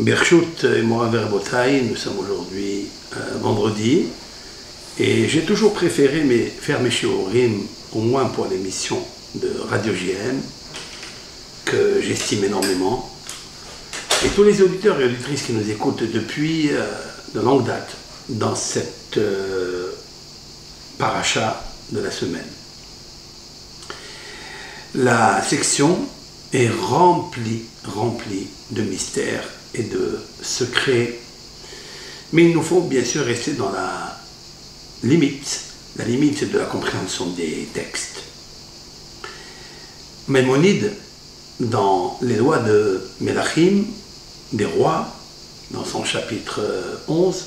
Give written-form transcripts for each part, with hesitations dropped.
Berchout et Morav Verbotaï, nous sommes aujourd'hui vendredi et j'ai toujours préféré faire mes shiurim, au moins pour l'émission de Radio JM, que j'estime énormément. Et tous les auditeurs et auditrices qui nous écoutent depuis de longue date dans cette paracha de la semaine. La section est remplie de mystères et de secrets, mais il nous faut bien sûr rester dans la limite de la compréhension des textes. Maïmonide, dans les lois de Melachim, des rois, dans son chapitre 11,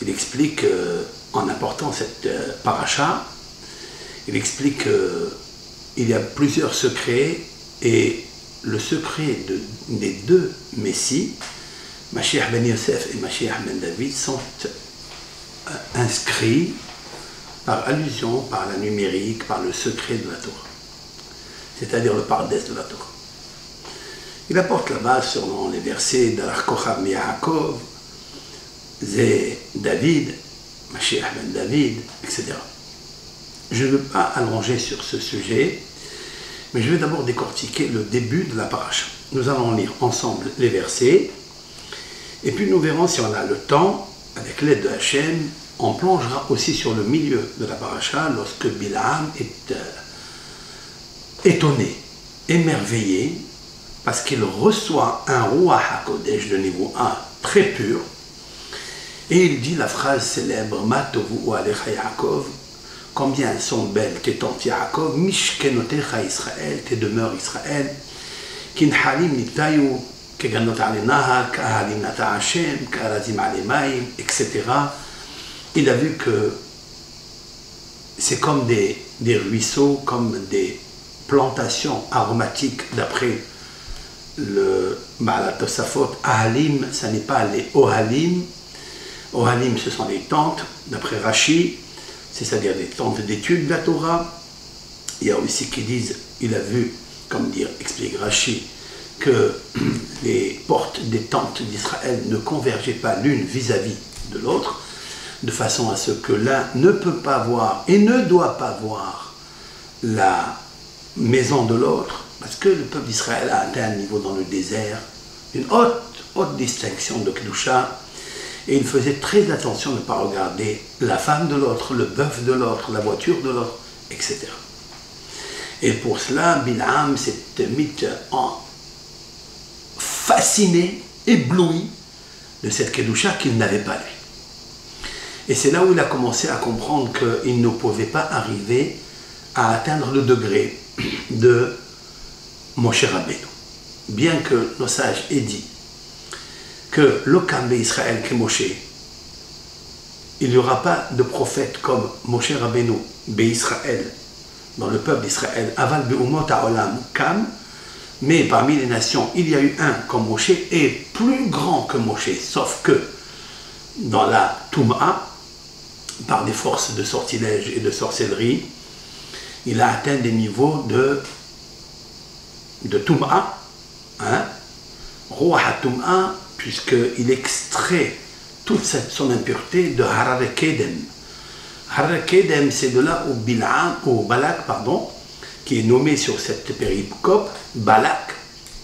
il explique, en apportant cette paracha, il explique qu'il y a plusieurs secrets, et le secret des deux Messies, Mashiach ben Yosef et Mashiach ben David, sont inscrits par allusion, par la numérique, par le secret de la Torah, c'est-à-dire le pardès de la Torah. Il apporte là-bas selon les versets d'Alach Kocham Yaakov, Zé David, Mashiach ben David, etc. Je ne veux pas allonger sur ce sujet, mais je vais d'abord décortiquer le début de la paracha. Nous allons lire ensemble les versets, et puis nous verrons si on a le temps, avec l'aide de Hachem, on plongera aussi sur le milieu de la paracha, lorsque Bilam est étonné, émerveillé, parce qu'il reçoit un Ruach HaKodesh de niveau 1 très pur, et il dit la phrase célèbre « Ma tovu alecha Yaakov » combien sont belles tes tentes Yaakov, Mishkenotecha Israël, tes demeures Israël, Kinhalim nitayu, Keganot alenaha, Kahalim nata Hashem, Karazim alemaim, etc. Il a vu que c'est comme des ruisseaux, comme des plantations aromatiques, d'après le Ba'al Tosafot. Ahalim, ça n'est pas les Ohalim. Ohalim, ce sont les tentes, d'après Rashi, c'est-à-dire des tentes d'études de la Torah. Il y a aussi qui disent, il a vu, comme explique Rashi, que les portes des tentes d'Israël ne convergeaient pas l'une vis-à-vis de l'autre, de façon à ce que l'un ne peut pas voir et ne doit pas voir la maison de l'autre, parce que le peuple d'Israël a atteint un niveau dans le désert, une haute distinction de Kedusha, et il faisait très attention de ne pas regarder la femme de l'autre, le bœuf de l'autre, la voiture de l'autre, etc. Et pour cela, Bilam s'est mis fasciné, ébloui de cette Kedusha qu'il n'avait pas lui. Et c'est là où il a commencé à comprendre qu'il ne pouvait pas arriver à atteindre le degré de Moshe Rabbeinu. Bien que nos sages aient dit que l'Okam Israël que Moshe, il n'y aura pas de prophète comme Moshe Rabbeinu Israël dans le peuple d'Israël, Aval Be'umot ha'olam Kam, mais parmi les nations, il y a eu un comme Moshe et plus grand que Moshe, sauf que dans la Touma, par des forces de sortilège et de sorcellerie, il a atteint des niveaux de Touma, Ruach HaTouma, puisqu'il extrait toute son impureté de Harare Kedem. Harare Kedem, c'est de là où Balak, qui est nommé sur cette péricope, Balak,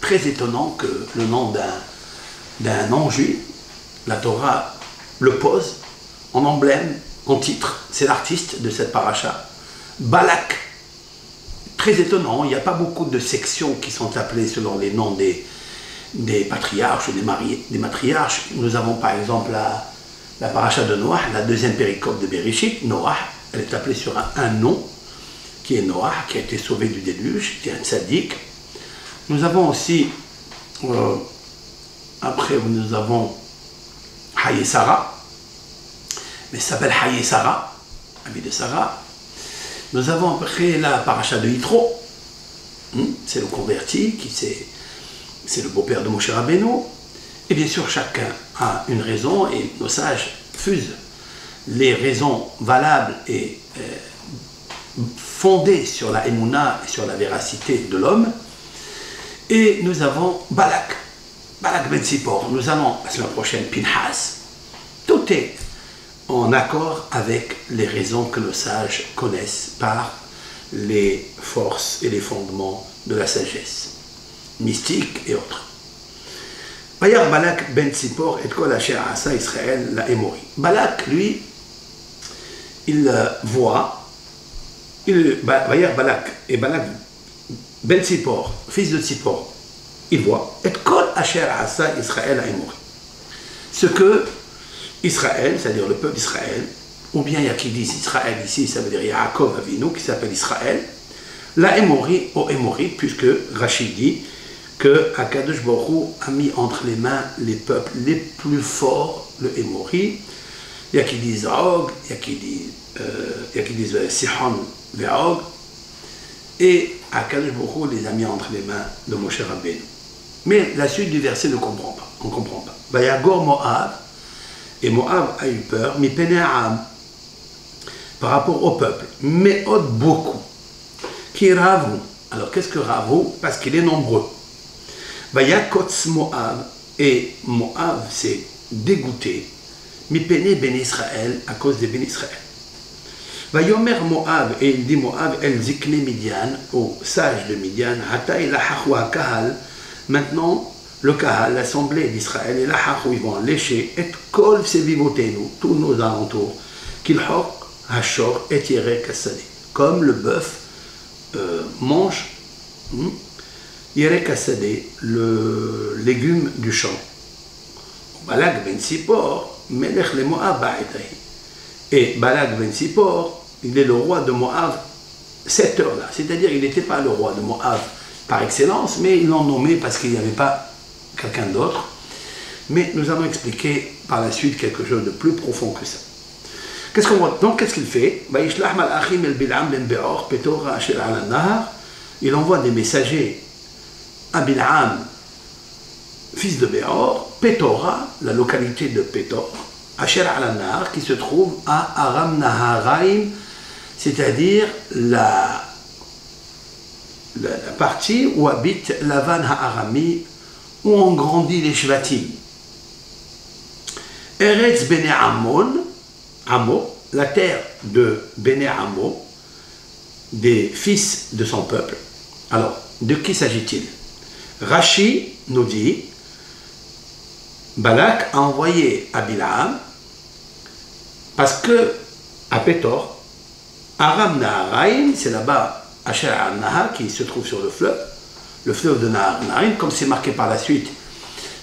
très étonnant que le nom d'un non-juif, la Torah le pose en emblème, en titre, c'est l'artiste de cette paracha. Balak, très étonnant, il n'y a pas beaucoup de sections qui sont appelées selon les noms des patriarches ou des matriarches. Nous avons par exemple la paracha de Noach, la deuxième péricope de Bereshit. Noach, elle est appelée sur un nom, qui est Noach, qui a été sauvé du déluge, qui est un tzaddik. Nous avons aussi, après nous avons Haye Sarah, mais ça s'appelle Haye Sarah, ami de Sarah. Nous avons après la paracha de Yitro, c'est le converti, c'est le beau-père de Moshe Rabbeinu. Et bien sûr, chacun a une raison, et nos sages fusent les raisons valables et fondées sur la émouna et sur la véracité de l'homme. Et nous avons Balak. Balak ben Tzipor, nous allons la semaine prochaine, Pinhas. Tout est en accord avec les raisons que nos sages connaissent par les forces et les fondements de la sagesse, mystique et autres. Bayar Balak ben Tzipor et Kol Asher Asa Israël la Émori. Balak, lui, il voit, Bayar Balak et Balak ben Tzipor, fils de Tzipor, il voit, et Kol Asher Asa Israël la Émori. Ce que Israël, c'est-à-dire le peuple d'Israël, ou bien il y a qui disent Israël ici, ça veut dire Yaakov Avinu, qui s'appelle Israël, la Émori au Émori, puisque Rachid dit que Akadosh Baruch Hu a mis entre les mains les peuples les plus forts, le Émori. Il y a qui disent Og, il y a qui disent Sihon ve'Og, et Akadosh Baruch Hu les a mis entre les mains de Moshe Rabbeinu. Mais la suite du verset ne comprend pas, on ne comprend pas. Vayagor Moab, et Moab a eu peur, mais Pénéam, par rapport au peuple, mais beaucoup, qui Ravu. Alors qu'est-ce que Ravu? Parce qu'il est nombreux. Vayakotz Moab, et Moab s'est dégoûté, mais Péné ben Israël, à cause des ben Israël. Vayomer Moab, et il dit Moab, El Zikne Midian, au sage de Midian, Hata il a Kahal, maintenant, le Kahal, l'assemblée d'Israël, et la Hachou, ils vont lécher, et kol sevivotenu, tous nos alentours, qu'il hok, hachor, et yere kassade. Comme le bœuf mange, yere kassade, le légume du champ. Balak ben Tzipor, melech le Moab ba'etai. Et Balak ben Tzipor, il est le roi de Moab cette heure-là. C'est-à-dire, il n'était pas le roi de Moab par excellence, mais ils l'ont nommé parce qu'il n'y avait pas quelqu'un d'autre, mais nous allons expliquer par la suite quelque chose de plus profond que ça. Qu'est-ce qu'on voit? Donc, qu'est-ce qu'il fait? Il envoie des messagers à Bil'am, fils de Béor, Pétora, la localité de Pétor, Asher al-Nahar, qui se trouve à Aram Naharaim, c'est-à-dire la partie où habite Lavan Ha'arami, où ont grandi les Shvatim. Eretz Bene Amon, Amo, la terre de Bene Amo, des fils de son peuple. Alors, de qui s'agit-il? Rashi nous dit, Balak a envoyé à Bilam, parce que à Pétor, Aram Naharaim, c'est là-bas Asher al-Nahar qui se trouve sur le fleuve de Naharim, comme c'est marqué par la suite,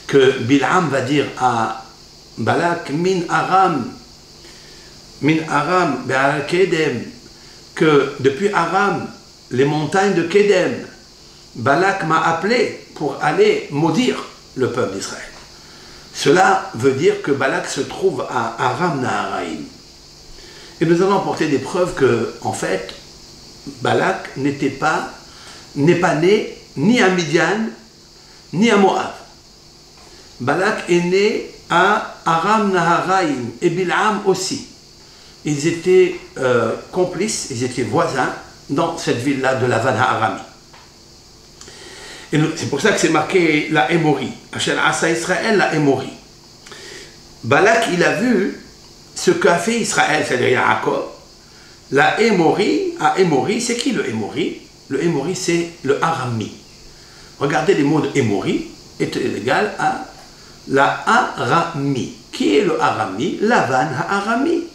que Bil'am va dire à Balak, Min Aram, Be'al Kedem, que depuis Aram, les montagnes de Kedem, Balak m'a appelé pour aller maudire le peuple d'Israël. Cela veut dire que Balak se trouve à Aram Naharaim. Et nous allons apporter des preuves que, en fait, Balak n'est pas né ni à Midian, ni à Moab. Balak est né à Aram Naharaim et Bil'am aussi. Ils étaient complices, ils étaient voisins dans cette ville-là de Lavan Ha'arami. Et c'est pour ça que c'est marqué la Émori. Asher Asa Israël, la Émori. Balak, il a vu ce qu'a fait Israël, c'est-à-dire Yaakov. La Émori, à Émori, c'est qui le Émori? Le Émori, c'est le Arami. Regardez les mots de Émori, est égal à la Arami. Qui est le Arami? Lavan Ha'arami.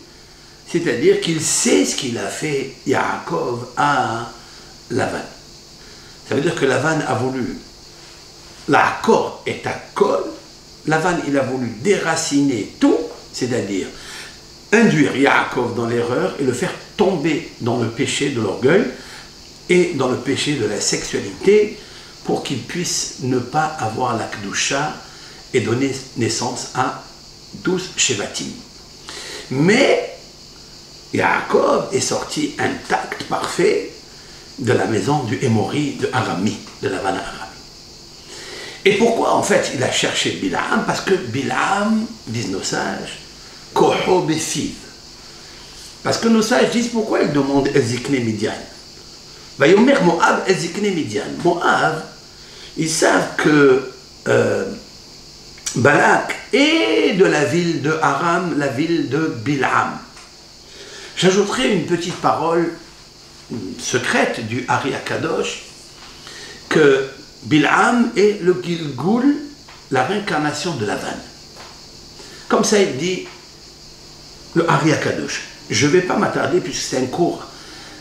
C'est-à-dire qu'il sait ce qu'il a fait Yaakov à Lavan. Ça veut dire que Lavan a voulu, l'accord est accord, Lavan il a voulu déraciner tout, c'est-à-dire induire Yaakov dans l'erreur et le faire tomber dans le péché de l'orgueil et dans le péché de la sexualité pour qu'il puisse ne pas avoir la Kedusha et donner naissance à 12 Shevatim. Mais Yaakov est sorti intact, parfait, de la maison du Émori de Arami, de Lavan Arami. Et pourquoi en fait il a cherché Bil'am? Parce que Bil'am, disent nos sages, Koho Befiv. Parce que nos sages disent pourquoi ils demandent Ezikne Midian. Moab Ezikne Midian. Moab, ils savent que Balak et de la ville de Aram, la ville de Bil'am. J'ajouterai une petite parole secrète du Ari Akadosh, que Bil'am est le Gilgul, la réincarnation de Lavan. Comme ça il dit le Ari Akadosh. Je ne vais pas m'attarder puisque c'est un cours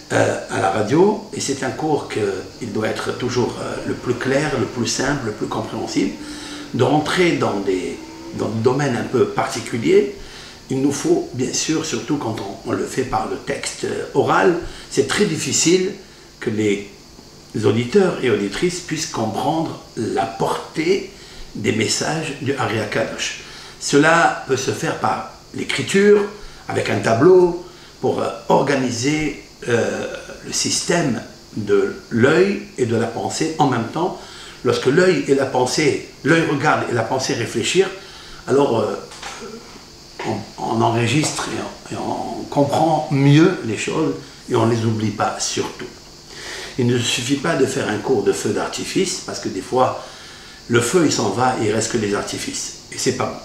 à la radio et c'est un cours qu'il doit être toujours le plus clair, le plus simple, le plus compréhensible. De rentrer dans des domaines un peu particuliers, il nous faut bien sûr, surtout quand on le fait par le texte oral, c'est très difficile que les auditeurs et auditrices puissent comprendre la portée des messages du Ari Akadosh. Cela peut se faire par l'écriture, avec un tableau, pour organiser le système de l'œil et de la pensée en même temps. Lorsque l'œil et la pensée, l'œil regarde et la pensée réfléchir, alors on enregistre et on comprend mieux les choses et on ne les oublie pas surtout. Il ne suffit pas de faire un cours de feu d'artifice parce que des fois le feu il s'en va et il reste que les artifices et c'est pas bon.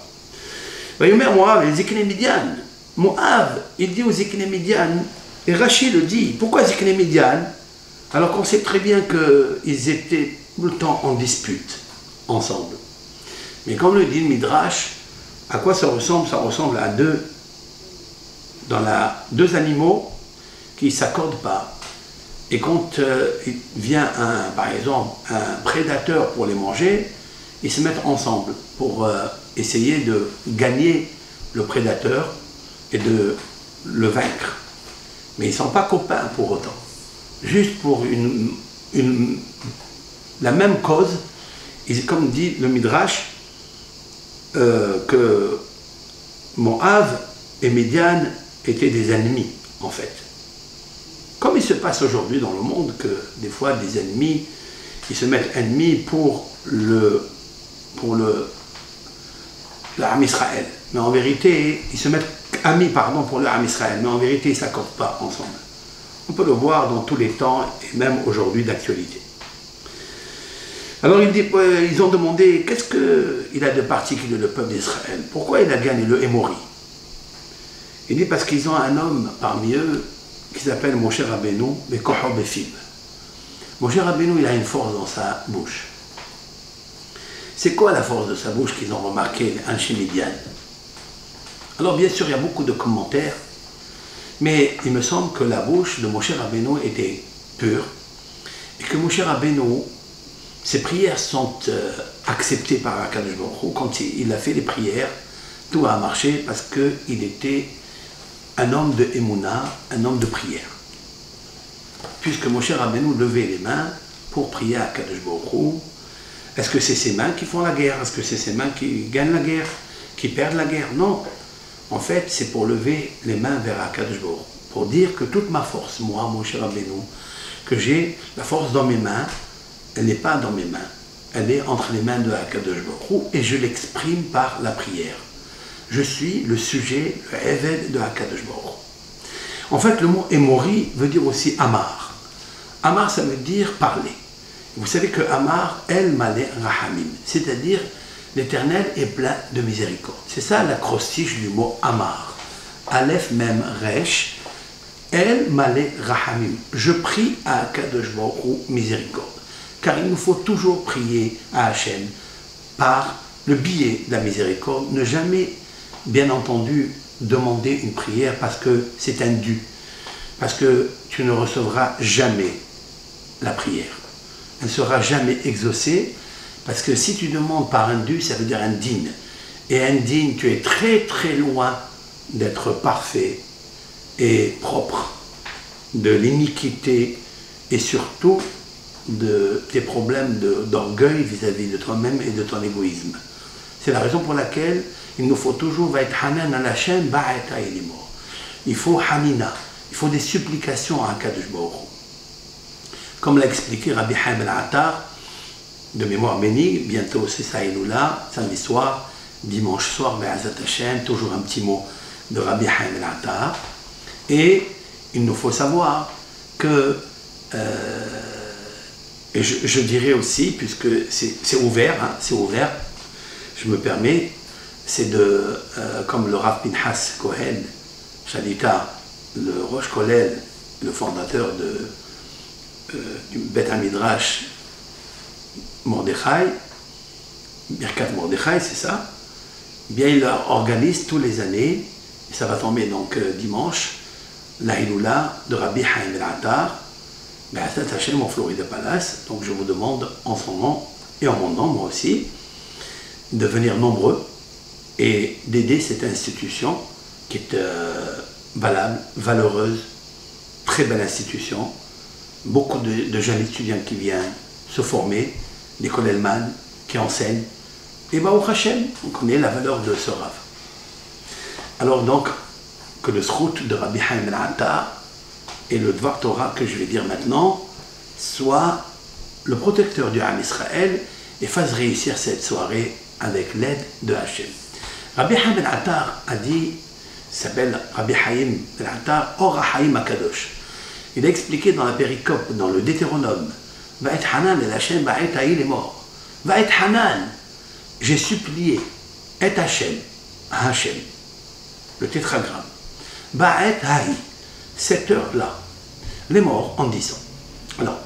Voyez Moab, les Zikne Midian. Moab, il dit aux Zikne Midian, et Rachid le dit, pourquoi Zikne Midian alors qu'on sait très bien qu'ils étaient tout le temps en dispute ensemble. Mais comme le dit le Midrash, à quoi ça ressemble? Ça ressemble à deux animaux qui ne s'accordent pas. Et quand il vient par exemple un prédateur pour les manger, ils se mettent ensemble pour essayer de gagner le prédateur et de le vaincre. Mais ils ne sont pas copains pour autant. Juste pour la même cause, comme dit le Midrash, que Moab et Midian étaient des ennemis, en fait. Comme il se passe aujourd'hui dans le monde, que des fois des ennemis, ils se mettent ennemis pour l'Am Israël. Mais en vérité, ils se mettent amis, pour l'Am Israël, mais en vérité, ils ne s'accordent pas ensemble. On peut le voir dans tous les temps, et même aujourd'hui d'actualité. Alors ils ont demandé, qu'est-ce qu'il a de particulier le peuple d'Israël? Pourquoi il a gagné le Hémori? Il dit parce qu'ils ont un homme parmi eux qui s'appelle Moshe Rabbeinu, mais Koho Befib. Moshe Rabbeinu, il a une force dans sa bouche. C'est quoi la force de sa bouche qu'ils ont remarqué, Anshi Midian? Alors bien sûr, il y a beaucoup de commentaires, mais il me semble que la bouche de Moshe Rabbeinu était pure, et que Moshe Rabbeinu, ses prières sont acceptées par Akadosh Baruch Hu. Quand il a fait les prières, tout a marché parce qu'il était un homme de Emouna, un homme de prière. Puisque Moshe Rabbeinu levait les mains pour prier à Akadosh Baruch Hu, est-ce que c'est ses mains qui font la guerre? Est-ce que c'est ses mains qui gagnent la guerre? Qui perdent la guerre? Non. En fait, c'est pour lever les mains vers Akadosh Baruch Hu, pour dire que toute ma force, moi, Moshe Rabbeinu, que j'ai la force dans mes mains, elle n'est pas dans mes mains, elle est entre les mains de Akadosh Baruch Hu et je l'exprime par la prière. Je suis le sujet, le Eved de Akadosh Baruch Hu. En fait, le mot Emori veut dire aussi Amar. Amar, ça veut dire parler. Vous savez que Amar, El Malé Rahamim, c'est-à-dire l'Éternel est plein de miséricorde. C'est ça l'acrostiche du mot Amar. Aleph Mem Resh, El Malé Rahamim. Je prie à Akadosh Baruch Hu miséricorde. Car il nous faut toujours prier à Hachem par le biais de la miséricorde, ne jamais, bien entendu, demander une prière parce que c'est un dû, parce que tu ne recevras jamais la prière. Elle ne sera jamais exaucée, parce que si tu demandes par un dû, ça veut dire un digne. Et un digne, tu es très très loin d'être parfait et propre de l'iniquité et surtout de tes problèmes d'orgueil vis-à-vis de toi-même et de ton égoïsme. C'est la raison pour laquelle il nous faut toujours va être hanan à la chaîne, il faut hamina, il faut des supplications à Akadosh Baruch Hu. Comme l'a expliqué Rabbi Haim al-Attar, de mémoire bénie, bientôt c'est ça là, samedi soir, dimanche soir, Be'azat Hashem, toujours un petit mot de Rabbi Haim al-Attar. Et il nous faut savoir que et je dirais aussi, puisque c'est ouvert, hein, c'est ouvert, je je me permets, c'est de, comme le Rav Pinhas Cohen, Shalita, le Rosh Kollel, le fondateur du Bet HaMidrash Mordechai, Birkat Mordechai, c'est ça, bien il organise tous les années, et ça va tomber donc dimanche, la Hiloula de Rabbi Haim El-Attar, Be'atat Hashem en Florida Palace. Donc je vous demande en son nom et en mon nom, moi aussi, de venir nombreux et d'aider cette institution qui est valable, valeureuse, très belle institution. Beaucoup de jeunes étudiants qui viennent se former, des Kollelman qui enseignent. Et Baruch Hashem, on connaît la valeur de ce Rav. Alors donc, que le Zchut de Rabbi Haim El-Attar et le Dvar Torah que je vais dire maintenant soit le protecteur du Ham Israël et fasse réussir cette soirée avec l'aide de Hachem. Rabbi Haim El-Attar a dit, s'appelle Rabbi Haim El-Attar Or HaHaim HaKadosh. Il a expliqué dans la péricope, dans le Deutéronome, Va'et Hanan el Hachem Va'et Haïl est mort. Va'et Hanan, j'ai supplié, et Hachem, Hachem, le tétragramme. Ba'et Haï, cette heure-là, les morts en disant. Alors,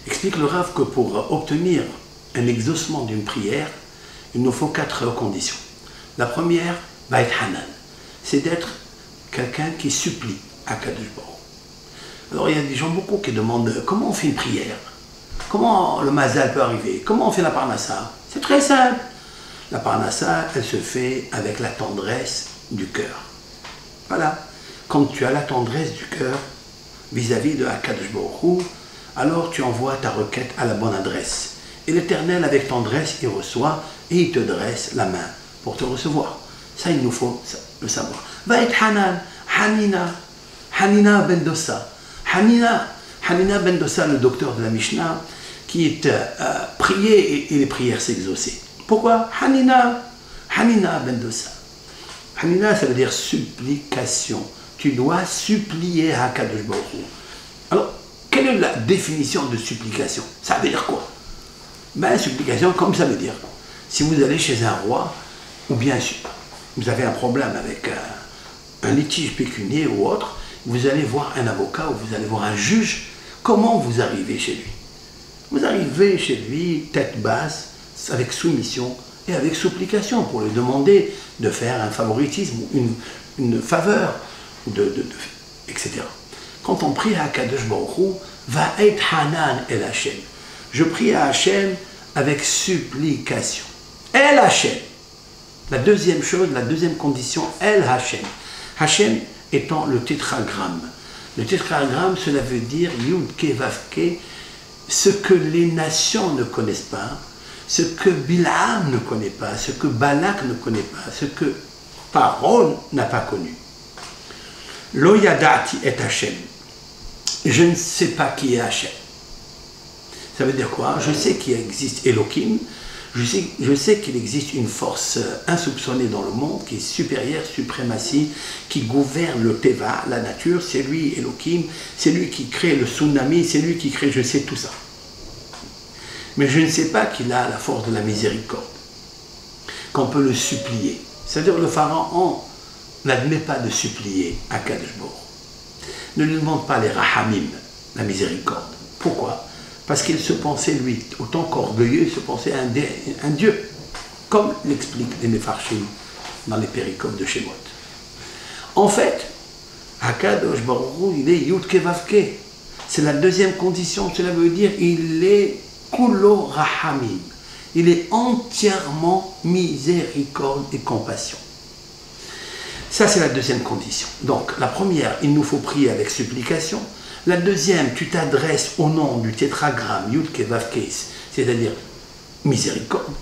explique le Rav que pour obtenir un exaucement d'une prière, il nous faut 4 conditions. La première, Ba'et Hanan, c'est d'être quelqu'un qui supplie à Kadosh Baruch. Alors il y a des gens beaucoup qui demandent comment on fait une prière, comment le mazal peut arriver, comment on fait la parnassa. C'est très simple. La parnassa, elle se fait avec la tendresse du cœur. Voilà. Quand tu as la tendresse du cœur vis-à-vis de Akadosh Baruch Hu, alors tu envoies ta requête à la bonne adresse. Et l'Éternel, avec tendresse, il reçoit et il te dresse la main pour te recevoir. Ça, il nous faut le savoir. Va être Hanan, Hanina, Hanina ben Dossa. Hanina ben Dossa, le docteur de la Mishnah, qui est prié et les prières s'exaucer. Pourquoi? Hanina ben Dossa. Hanina, ça veut dire supplication. Tu dois supplier à Kadosh Baruch Hu. Alors, quelle est la définition de supplication? Ça veut dire quoi? Ben, supplication, comme ça veut dire, si vous allez chez un roi, ou bien vous avez un problème avec un litige pécuniaire ou autre, vous allez voir un avocat ou vous allez voir un juge, comment vous arrivez chez lui? Vous arrivez chez lui, tête basse, avec soumission et avec supplication pour lui demander de faire un favoritisme ou une faveur, etc. Quand on prie à Kadosh Baruch Hu, va être Hanan el Hachem. Je prie à Hachem avec supplication. El Hachem. La deuxième chose, la deuxième condition, El Hachem. Hachem étant le tétragramme. Le tétragramme, cela veut dire Yud Ke Vav Ke, ce que les nations ne connaissent pas, ce que Bilam ne connaît pas, ce que Balak ne connaît pas, ce que Pharaon n'a pas connu. Lo yadati et Hachem. Je ne sais pas qui est Hachem. Ça veut dire quoi? Je sais qu'il existe Elohim, je sais qu'il existe une force insoupçonnée dans le monde qui est supérieure, suprématie, qui gouverne le Teva, la nature, c'est lui Elohim, c'est lui qui crée le tsunami, c'est lui qui crée, je sais tout ça. Mais je ne sais pas qu'il a la force de la miséricorde, qu'on peut le supplier. C'est-à-dire le pharaon n'admet pas de supplier à Kadosh Baruch. Ne lui demande pas les rahamim, la miséricorde. Pourquoi? Parce qu'il se pensait, lui, autant qu'orgueilleux, il se pensait un dieu, comme l'expliquent les Mefarshim dans les péricopes de Shemot. En fait, Hakadosh Baruch Hu, il est Yud Ke Vav Ke. C'est la deuxième condition, cela veut dire il est Kulo Rahamim. Il est entièrement miséricorde et compassion. Ça, c'est la deuxième condition. Donc, la première, il nous faut prier avec supplication. La deuxième, tu t'adresses au nom du tétragramme Yud Ke Vav Ke, c'est-à-dire miséricorde.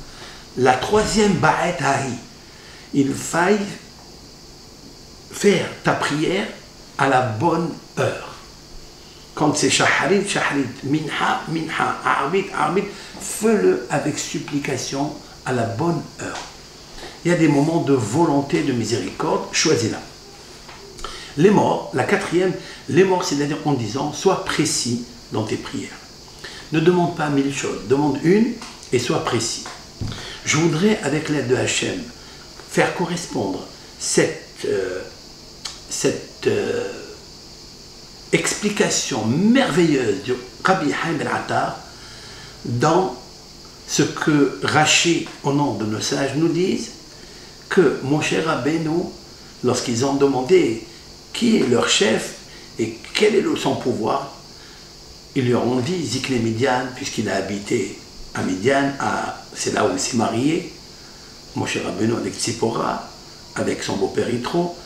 La troisième, Ba'et Haï, il faille faire ta prière à la bonne heure. Quand c'est Shaharit, Shaharit, Minha, Minha, Arbit, Arbit, fais-le avec supplication à la bonne heure. Il y a des moments de volonté, de miséricorde, choisis-la. Les morts, la quatrième, les morts, c'est-à-dire en disant, sois précis dans tes prières. Ne demande pas 1000 choses, demande une et sois précis. Je voudrais, avec l'aide de Hachem, faire correspondre cette explication merveilleuse du Rabbi Haim Ben Attar dans ce que Rashi, au nom de nos sages, nous disent que Moshe Rabbeinu, lorsqu'ils ont demandé qui est leur chef et quel est son pouvoir, ils leur ont dit Zikne Midian, puisqu'il a habité à Midian, c'est là où il s'est marié, Moshe Rabbeinu avec Tzipora, avec son beau-père Yitro,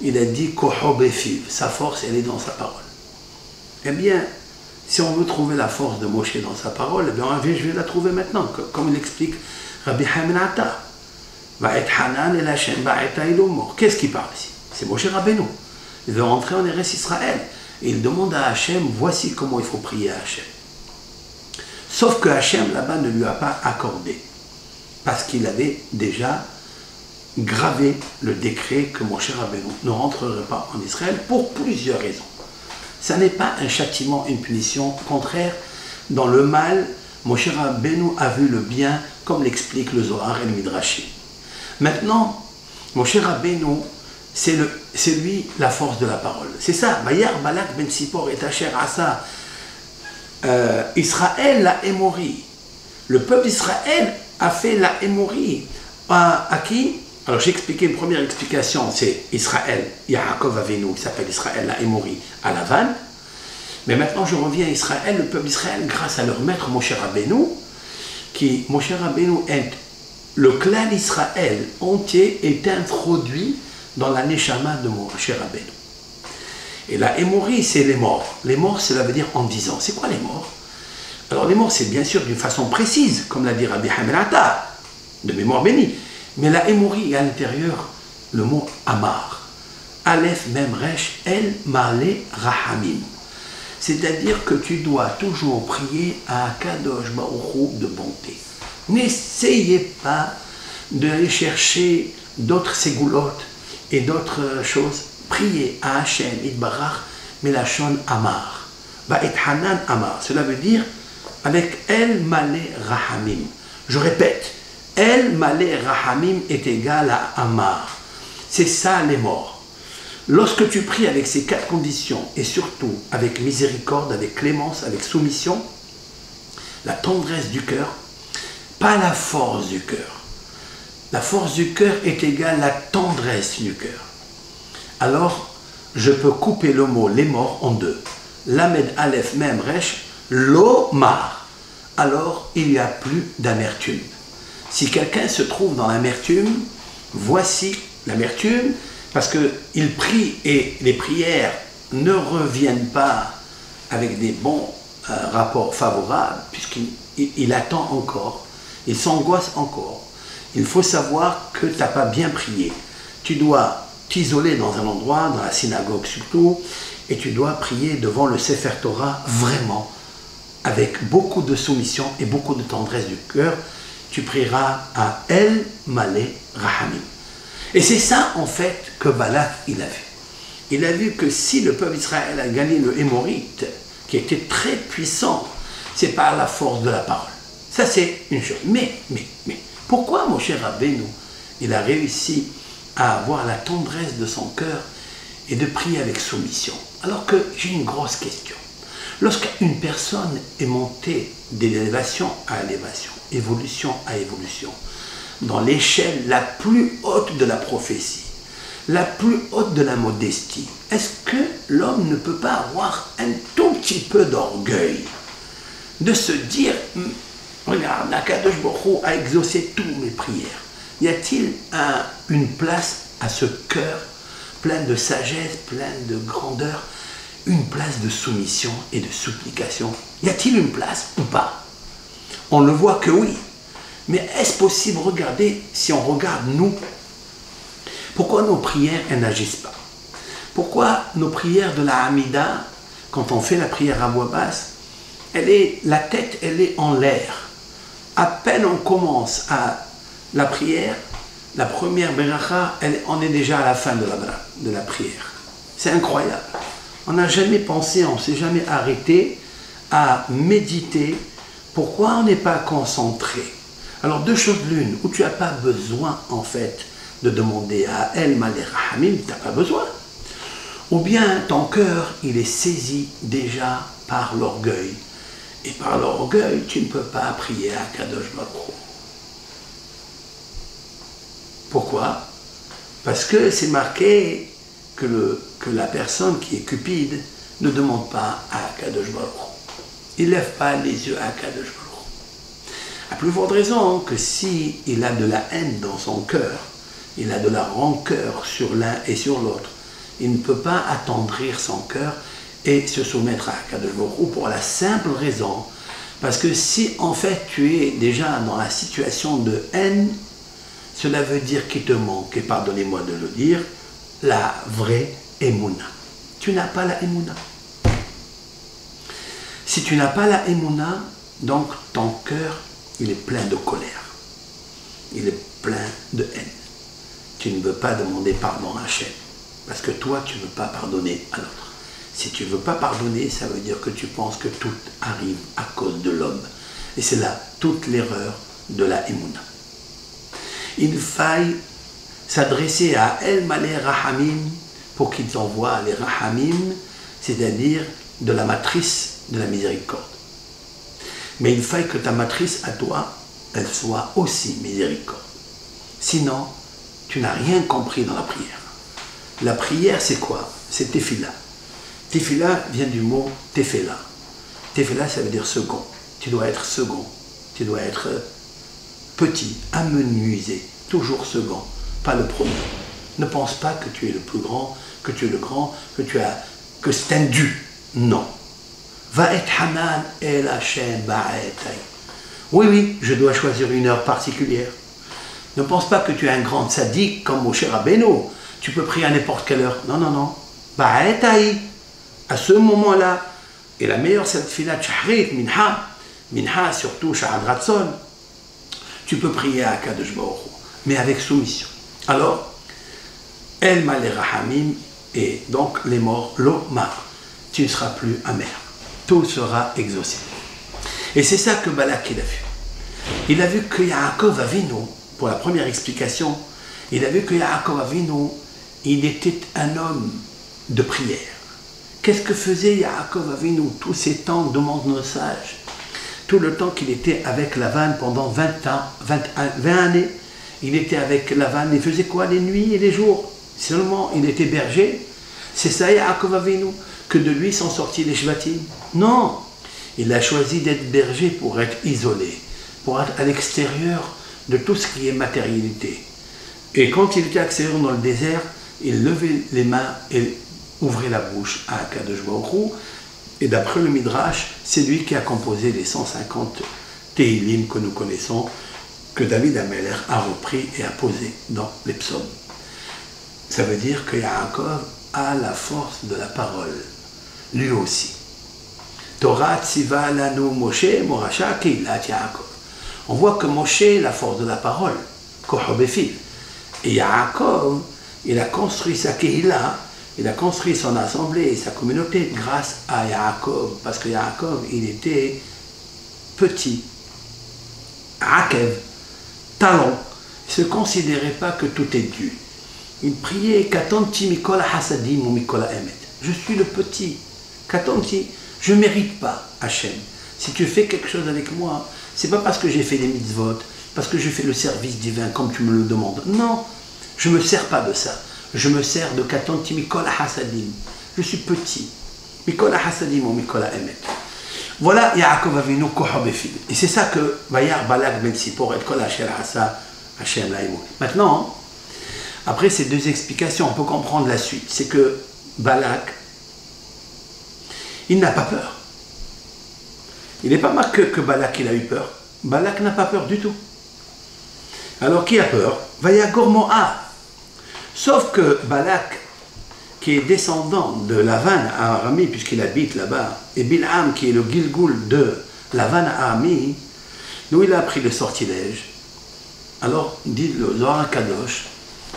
il a dit Koho Befiv, sa force elle est dans sa parole. Eh bien, si on veut trouver la force de Moshe dans sa parole, eh bien, je vais la trouver maintenant, comme il explique Rabbi Haim Ben Attar. Va'et Hanan el Hashem va'et Ailumor. Qu'est-ce qu'il parle ici? C'est Moshe Rabbeinu. Il veut rentrer en Eretz Israël. Et il demande à Hachem, voici comment il faut prier à Hachem. Sauf que Hachem, là-bas, ne lui a pas accordé. Parce qu'il avait déjà gravé le décret que Moshe Rabbeinu ne rentrerait pas en Israël pour plusieurs raisons. Ça n'est pas un châtiment, une punition. Au contraire, dans le mal, Moshe Rabbeinu a vu le bien, comme l'explique le Zohar et le Midrashim. Maintenant, Moshe Rabbeinu, c'est lui la force de la parole. C'est ça. Bayar Balak ben Sipor et Asher Asa. Israël l'a émori. Le peuple d'Israël a fait la émori. À qui? Alors j'ai expliqué une première explication, c'est Israël, Yaakov Avinu, qui s'appelle Israël l'a émori à Lavan. Mais maintenant je reviens à Israël, le peuple d'Israël, grâce à leur maître Moshe Rabbeinu, Moshe Rabbeinu est le clan d'Israël entier est introduit dans la Neshama de Moshe Rabbeinu. Et la émori, c'est les morts. Les morts, cela veut dire en 10 ans. C'est quoi les morts? Alors les morts, c'est bien sûr d'une façon précise, comme l'a dit Rabbi Haim Ben Attar, de mémoire bénie. Mais la émori, à l'intérieur, le mot Amar. Aleph Mem Resh El Malé Rahamim. C'est-à-dire que tu dois toujours prier à Kadosh Baruch Hu de bonté. N'essayez pas d'aller chercher d'autres ségoulottes et d'autres choses. Priez à Hachem Itbarach Melachon Amar. Ba'et Hanan Amar. Cela veut dire avec El Malé Rahamim. Je répète, El Malé Rahamim est égal à Amar. C'est ça les morts. Lorsque tu pries avec ces 4 conditions, et surtout avec miséricorde, avec clémence, avec soumission, la tendresse du cœur, pas la force du cœur. La force du cœur est égale à la tendresse du cœur. Alors, je peux couper le mot les morts en 2. Lamed Aleph Mem Resh, Lomar. Alors, il n'y a plus d'amertume. Si quelqu'un se trouve dans l'amertume, voici l'amertume, parce qu'il prie et les prières ne reviennent pas avec des bons rapports favorables, puisqu'il attend encore, il s'angoisse encore. Il faut savoir que tu n'as pas bien prié. Tu dois t'isoler dans un endroit, dans la synagogue surtout, et tu dois prier devant le Sefer Torah vraiment, avec beaucoup de soumission et beaucoup de tendresse du cœur. Tu prieras à El Malé Rahamim. Et c'est ça en fait que Balak il a vu. Il a vu que si le peuple d'Israël a gagné le Hémorite, qui était très puissant, c'est par la force de la parole. Ça c'est une chose. Mais, pourquoi Moshe Rabbeinu, il a réussi à avoir la tendresse de son cœur et de prier avec soumission? Alors que j'ai une grosse question. Lorsqu'une personne est montée d'élévation à élévation, évolution à évolution, dans l'échelle la plus haute de la prophétie, la plus haute de la modestie, est-ce que l'homme ne peut pas avoir un tout petit peu d'orgueil, de se dire, regarde, Akadosh Baruch Hu a exaucé toutes mes prières. Y a-t-il une place à ce cœur plein de sagesse, plein de grandeur, une place de soumission et de supplication? Y a-t-il une place ou pas? On ne voit que oui. Mais est-ce possible? Regardez, si on regarde nous, pourquoi nos prières elles n'agissent pas? Pourquoi nos prières de la Hamida, quand on fait la prière à voix basse, la tête elle est en l'air. À peine on commence à la prière, la première beracha, on est déjà à la fin de la prière. C'est incroyable. On n'a jamais pensé, on ne s'est jamais arrêté à méditer. Pourquoi on n'est pas concentré? Alors deux choses l'une, où tu n'as pas besoin en fait de demander à El Malé Rahamim, tu n'as pas besoin. Ou bien ton cœur, il est saisi déjà par l'orgueil. Et par l'orgueil, tu ne peux pas prier à Kadosh Baruch Hu. Pourquoi? Parce que c'est marqué que la personne qui est cupide ne demande pas à Kadosh Baruch Hu. Il ne lève pas les yeux à Kadosh Baruch Hu. À plus forte raison que s'il a de la haine dans son cœur, il a de la rancœur sur l'un et sur l'autre, il ne peut pas attendrir son cœur et se soumettre à Kadosh Baruch Hu pour la simple raison, parce que si en fait tu es déjà dans la situation de haine, cela veut dire qu'il te manque, et pardonnez-moi de le dire, la vraie Emouna. Tu n'as pas la Emouna. Si tu n'as pas la Emouna, donc ton cœur, il est plein de colère. Il est plein de haine. Tu ne veux pas demander pardon à Hachem, parce que toi, tu ne veux pas pardonner à l'autre. Si tu ne veux pas pardonner, ça veut dire que tu penses que tout arrive à cause de l'homme. Et c'est là toute l'erreur de la Emouna. Il faille s'adresser à El Malé Rahamim pour qu'ils envoient les Rahamim, c'est-à-dire de la matrice de la miséricorde. Mais il faille que ta matrice à toi, elle soit aussi miséricorde. Sinon, tu n'as rien compris dans la prière. La prière, c'est quoi? C'est tefila. Tefila vient du mot tefela. Tefela, ça veut dire second. Tu dois être second. Tu dois être petit, amenuisé, toujours second, pas le premier. Ne pense pas que tu es le plus grand, que tu es le grand, que c'est un dû. Non. Va être Hanan el Hashem ba'etai. Oui, je dois choisir une heure particulière. Ne pense pas que tu es un grand sadique comme Moshe Rabbeinu. Tu peux prier à n'importe quelle heure. Non. Ba'etai. À ce moment-là, et la meilleure filat shahrit, minha, surtout shahad ratson, tu peux prier à Kadosh Baruch Hu, mais avec soumission. Alors, El Malé Rahamim, et donc les morts, l'Omar, tu ne seras plus amer. Tout sera exaucé. Et c'est ça que Balak il a vu. Il a vu que Yaakov Avinu, pour la première explication, il a vu que Yaakov Avinu, il était un homme de prière. Qu'est-ce que faisait Yaakov Avinu tous ces temps, demandent nos sages? Tout le temps qu'il était avec Lavan pendant 20 années, il était avec Lavan, il faisait quoi les nuits et les jours? Seulement, il était berger. C'est ça Yaakov Avinu, que de lui sont sortis les Shvatim? Non, il a choisi d'être berger pour être isolé, pour être à l'extérieur de tout ce qui est matérialité. Et quand il était à l'extérieur dans le désert, il levait les mains et ouvrait la bouche à Kadosh Baruch Hu. Et d'après le Midrash, c'est lui qui a composé les 150 Tehillim que nous connaissons, que David Ameler a repris et a posé dans les psaumes. Ça veut dire que Yaakov a la force de la parole, lui aussi. Torah tziva lanu Moshe morasha keilat Yaakov. On voit que Moshe a la force de la parole, Kohobefiv. Et Yaakov, il a construit sa Kehila, il a construit son assemblée et sa communauté grâce à Yaakov, parce que Yaakov, il était petit, Akev, talon, il ne se considérait pas que tout est dû. Il priait Katonti Mikola Hasadim ou Mikola Emet. Je suis le petit, Katonti, je ne mérite pas Hachem. Si tu fais quelque chose avec moi, ce n'est pas parce que j'ai fait des mitzvot, parce que j'ai fait le service divin comme tu me le demandes. Non, je ne me sers pas de ça. Je me sers de Katonti Mikola Hasadim. Je suis petit. Mikola Hasadim ou Mikola Emet. Voilà Yaakov Avinu Kohabefil. Et c'est ça que Vayar Balak Ben Sipor et Kol Asher Hasa Hashem Laïmou. Maintenant, après ces deux explications, on peut comprendre la suite. C'est que Balak, il n'a pas peur. Il n'est pas marqué que Balak il a eu peur. Balak n'a pas peur du tout. Alors qui a peur? Vayagor Moab. Sauf que Balak, qui est descendant de Lavan à Arami, puisqu'il habite là-bas, et Bil'am, qui est le Gilgoul de Lavan à Arami, d'où il a appris le sortilège. Alors, dit le Zohar Kadosh,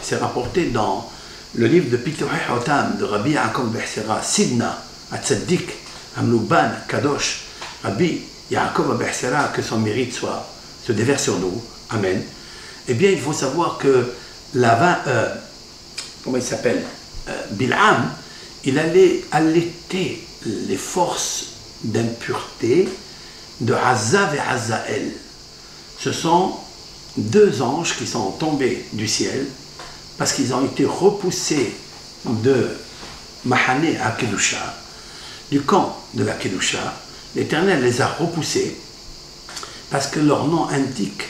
c'est rapporté dans le livre de Pituhi Hotam de Rabbi Yaakov Behsera, Sidna, Atzadik, Amlouban, Kadosh, Rabbi Yaakov Behsera, que son mérite soit se déverse sur nous, amen, eh bien il faut savoir que comment il s'appelle, Bil'am, il allait allaiter les forces d'impureté de Azza et Azaël. Ce sont deux anges qui sont tombés du ciel parce qu'ils ont été repoussés de Mahane à Kedusha, du camp de la Kedusha. L'Éternel les a repoussés parce que leur nom indique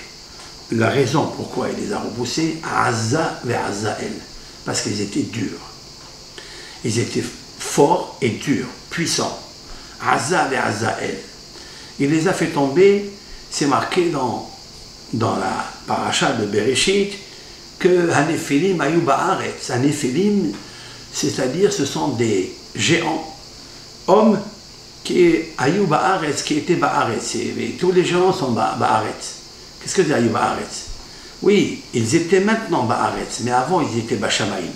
la raison pourquoi il les a repoussés, Azza et Azaël, parce qu'ils étaient durs. Ils étaient forts et durs, puissants. Azza et Azaël. Il les a fait tomber, c'est marqué dans la paracha de Bereshit, que Hanephilim ayou ba'aretz. Hanephilim, c'est-à-dire ce sont des géants, hommes qui ayou ba'aretz, qui étaient ba'aretz. Tous les géants sont ba'aretz. Qu'est-ce que c'est ayou ba'aretz? Oui, ils étaient maintenant ba'aretz, mais avant ils étaient bashamaïm.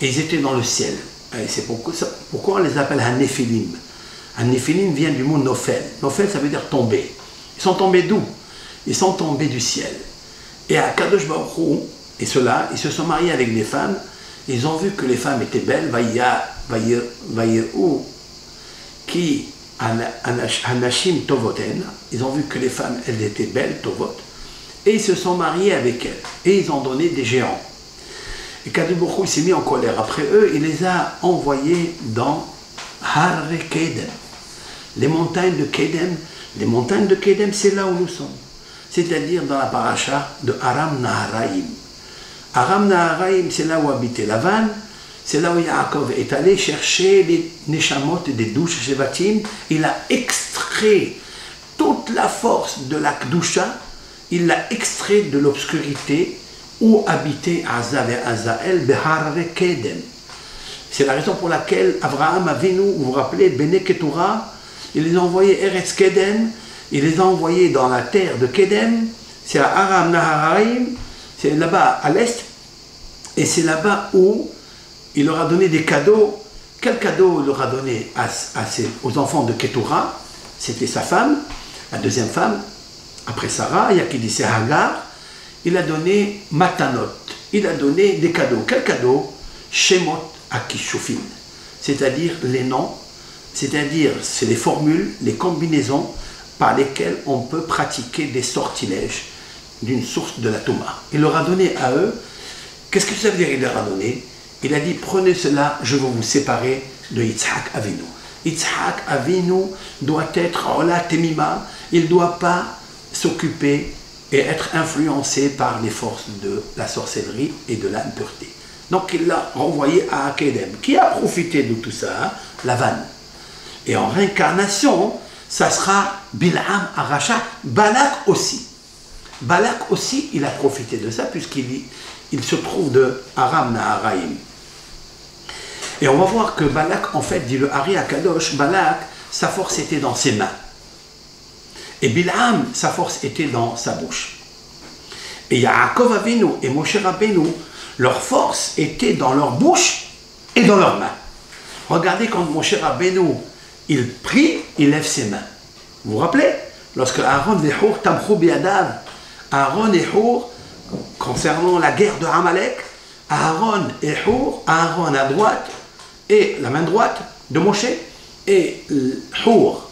Et ils étaient dans le ciel. Et c'est pourquoi on les appelle Hanephilim. Hanephilim vient du mot Nofel. Nofel, ça veut dire tomber. Ils sont tombés d'où? Ils sont tombés du ciel. Et à Kadosh Baruch Hu, et ceux-là, ils se sont mariés avec des femmes. Ils ont vu que les femmes étaient belles. Qui Anashim Tovoten. Ils ont vu que les femmes, elles étaient belles, Tovot. Et ils se sont mariés avec elles. Et ils ont donné des géants. Et Kadosh Baruch Hu s'est mis en colère. Après eux, il les a envoyés dans Har Kedem. Les montagnes de Kedem. Les montagnes de Kedem, c'est là où nous sommes. C'est-à-dire dans la paracha de Aram Naharaim. Aram Naharaim, c'est là où habitait Lavan, c'est là où Yaakov est allé chercher les Neshamot des douches Shevatim. Il a extrait toute la force de la Kdusha, il l'a extrait de l'obscurité où habitait Azza et Azaël, Behar Kedem. C'est la raison pour laquelle Abraham Avinu, vous vous rappelez, Bene Ketura, il les a envoyés Eretz Kedem, il les a envoyés dans la terre de Kedem, c'est à Aram Naharaim, c'est là-bas à l'est, et c'est là-bas où il leur a donné des cadeaux. Quel cadeau il leur a donné aux enfants de Ketura? C'était sa femme, la deuxième femme, après Sarah, il y a qui dit c'est Hagar. Il a donné Matanot, il a donné des cadeaux. Quel cadeau? Shemot Akishufin, c'est-à-dire les noms, c'est-à-dire c'est les formules, les combinaisons par lesquelles on peut pratiquer des sortilèges d'une source de la Touma. Il leur a donné à eux, qu'est-ce que ça veut dire il leur a donné? Il a dit, prenez cela, je vais vous séparer de Yitzhak Avinu. Yitzhak Avinu doit être Ola Temima, il ne doit pas s'occuper et être influencé par les forces de la sorcellerie et de l'impureté. Donc il l'a renvoyé à Akedem. Qui a profité de tout ça? Lavan. Et en réincarnation, ça sera Bil'am Aracha, Balak aussi. Balak aussi, il a profité de ça puisqu'il se trouve de Aram Naharaim. Et on va voir que Balak, en fait, dit le Hari Akadosh, Balak, sa force était dans ses mains. Et Bil'am, sa force était dans sa bouche. Et Yaakov Avinu et Moshe Rabbeinu, leur force était dans leur bouche et dans leurs mains. Regardez quand Moshe Rabbeinu, il prie, il lève ses mains. Vous vous rappelez? Lorsque Aaron et Hur tamchou biadav, Aaron et Hur, concernant la guerre de Amalek, Aaron et Hur, Aaron à droite et la main droite de Moshe, et Hur,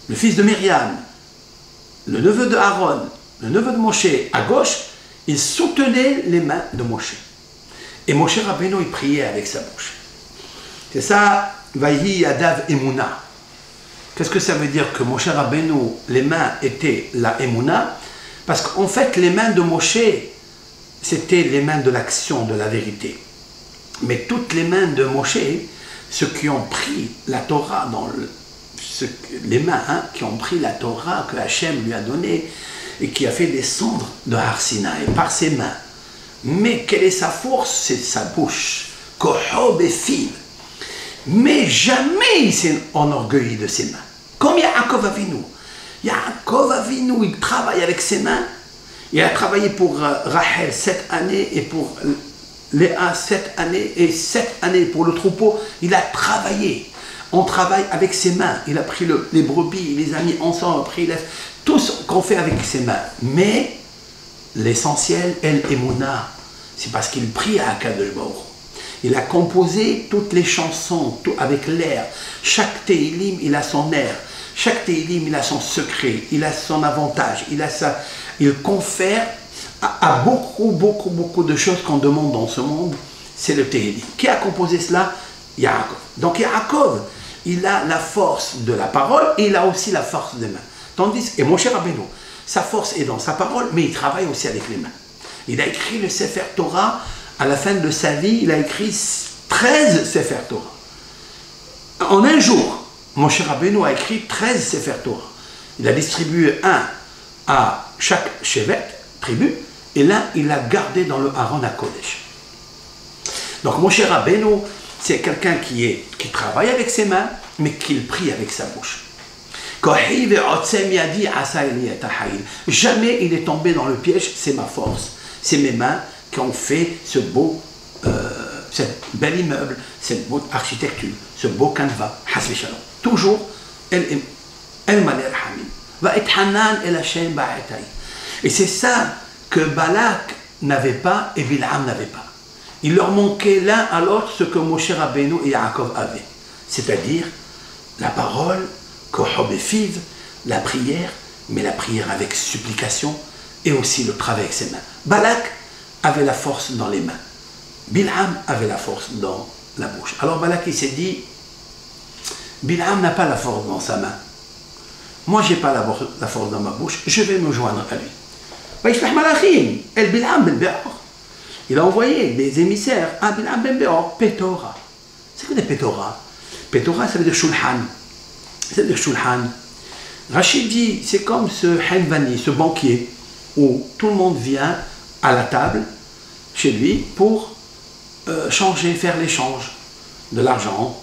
le fils de Myriam, le neveu de Aaron, le neveu de Moshe à gauche, il soutenait les mains de Moshe. Et Moshe Rabbeinu, il priait avec sa bouche. C'est ça, Vayhi Yadav Emuna. Qu'est-ce que ça veut dire que Moshe Rabbeinu, les mains étaient la Emuna? Parce qu'en fait, les mains de Moshe, c'était les mains de l'action, de la vérité. Mais toutes les mains de Moshe, ceux qui ont pris la Torah les mains qui ont pris la Torah que Hachem lui a donnée et qui a fait descendre de Har Sinaï par ses mains. Mais quelle est sa force? C'est sa bouche. Kohob et fil. Mais jamais il s'est enorgueilli de ses mains. Comme Yaakov Avinu. Yaakov Avinu, il travaille avec ses mains. Il a travaillé pour Rachel 7 années et pour Léa 7 années et 7 années pour le troupeau. Il a travaillé. On travaille avec ses mains. Il a pris les brebis, il les a mis ensemble. Après, il a tout tout ce qu'on fait avec ses mains. Mais l'essentiel, El Emouna, c'est parce qu'il prie à Akadosh Baruch Hu. Il a composé toutes les chansons tout avec l'air. Chaque Tehillim, il a son air. Chaque Tehillim, il a son secret, il a son avantage, il confère à beaucoup de choses qu'on demande dans ce monde. C'est le Tehillim. Qui a composé cela? Yaakov. Donc Yaakov, il a la force de la parole et il a aussi la force des mains. Tandis que Moshe Rabbeinu, sa force est dans sa parole, mais il travaille aussi avec les mains. Il a écrit le Sefer Torah, à la fin de sa vie, il a écrit 13 Sefer Torah. En un jour, Moshe Rabbeinu a écrit 13 Sefer Torah. Il a distribué un à chaque chevet, tribu, et l'un, il l'a gardé dans le Haron HaKodesh. Donc Moshe Rabbeinu, c'est quelqu'un qui travaille avec ses mains, mais qui prie avec sa bouche. Jamais il est tombé dans le piège, c'est ma force, c'est mes mains qui ont fait ce beau, bel immeuble, cette beau architecture, ce beau canevas. Toujours, et c'est ça que Balak n'avait pas et Bil'am n'avait pas. Il leur manquait l'un à l'autre ce que Moshe Rabbeinu et Yaakov avaient, c'est-à-dire la parole, la prière, mais la prière avec supplication et aussi le travail avec ses mains. Balak avait la force dans les mains, Bil'am avait la force dans la bouche. Alors Balak il s'est dit, Bil'am n'a pas la force dans sa main, moi j'ai pas la force dans ma bouche, je vais me joindre à lui. Il a envoyé des émissaires à Bil'am ben Beor, Pétora. C'est quoi des Pétora? Pétora, ça veut dire Shulhan. Ça veut dire Shulhan. Rachid dit, c'est comme ce Henvani, ce banquier, où tout le monde vient à la table, chez lui, pour changer, faire l'échange de l'argent,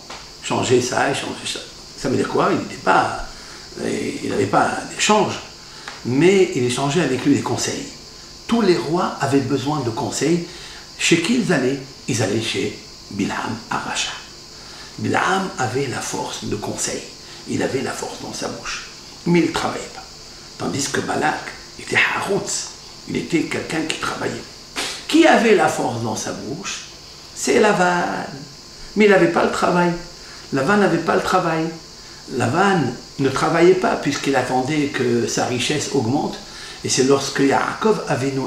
changer ça, échanger ça. Ça veut dire quoi? Il n'avait pas d'échange, mais il échangeait avec lui des conseils. Tous les rois avaient besoin de conseils. Chez qui ils allaient? Ils allaient chez Bil'am Aracha. Bil'am avait la force de conseil. Il avait la force dans sa bouche. Mais il ne travaillait pas. Tandis que Balak était Haroutz. Il était quelqu'un qui travaillait. Qui avait la force dans sa bouche? C'est Lavan. Mais il n'avait pas le travail. Lavan n'avait pas le travail. Lavan ne travaillait pas puisqu'il attendait que sa richesse augmente. Et c'est lorsque Yaakov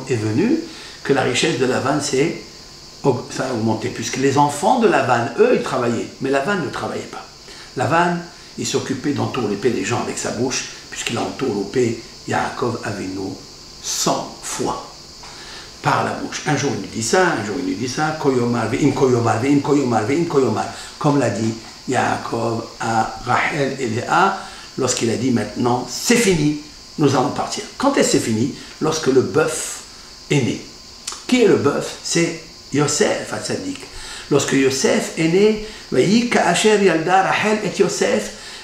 est venu que la richesse de Lavan ça a augmenté. Puisque les enfants de Lavan, eux, ils travaillaient. Mais Lavan ne travaillait pas. Lavan, il s'occupait d'entourlouper les gens avec sa bouche, puisqu'il a entourloupé Yaakov Avinu 100 fois par la bouche. Un jour il lui dit ça, un jour il lui dit ça, koyomar, ve'im koyomar, ve'im koyomar, ve'im koyomar. Comme l'a dit Yaakov à Rachel et Léa, lorsqu'il a dit maintenant, c'est fini, nous allons partir. Quand est-ce que c'est fini? Lorsque le bœuf est né. Qui est le bœuf? C'est Yosef Hatzadik. Lorsque Yosef est né,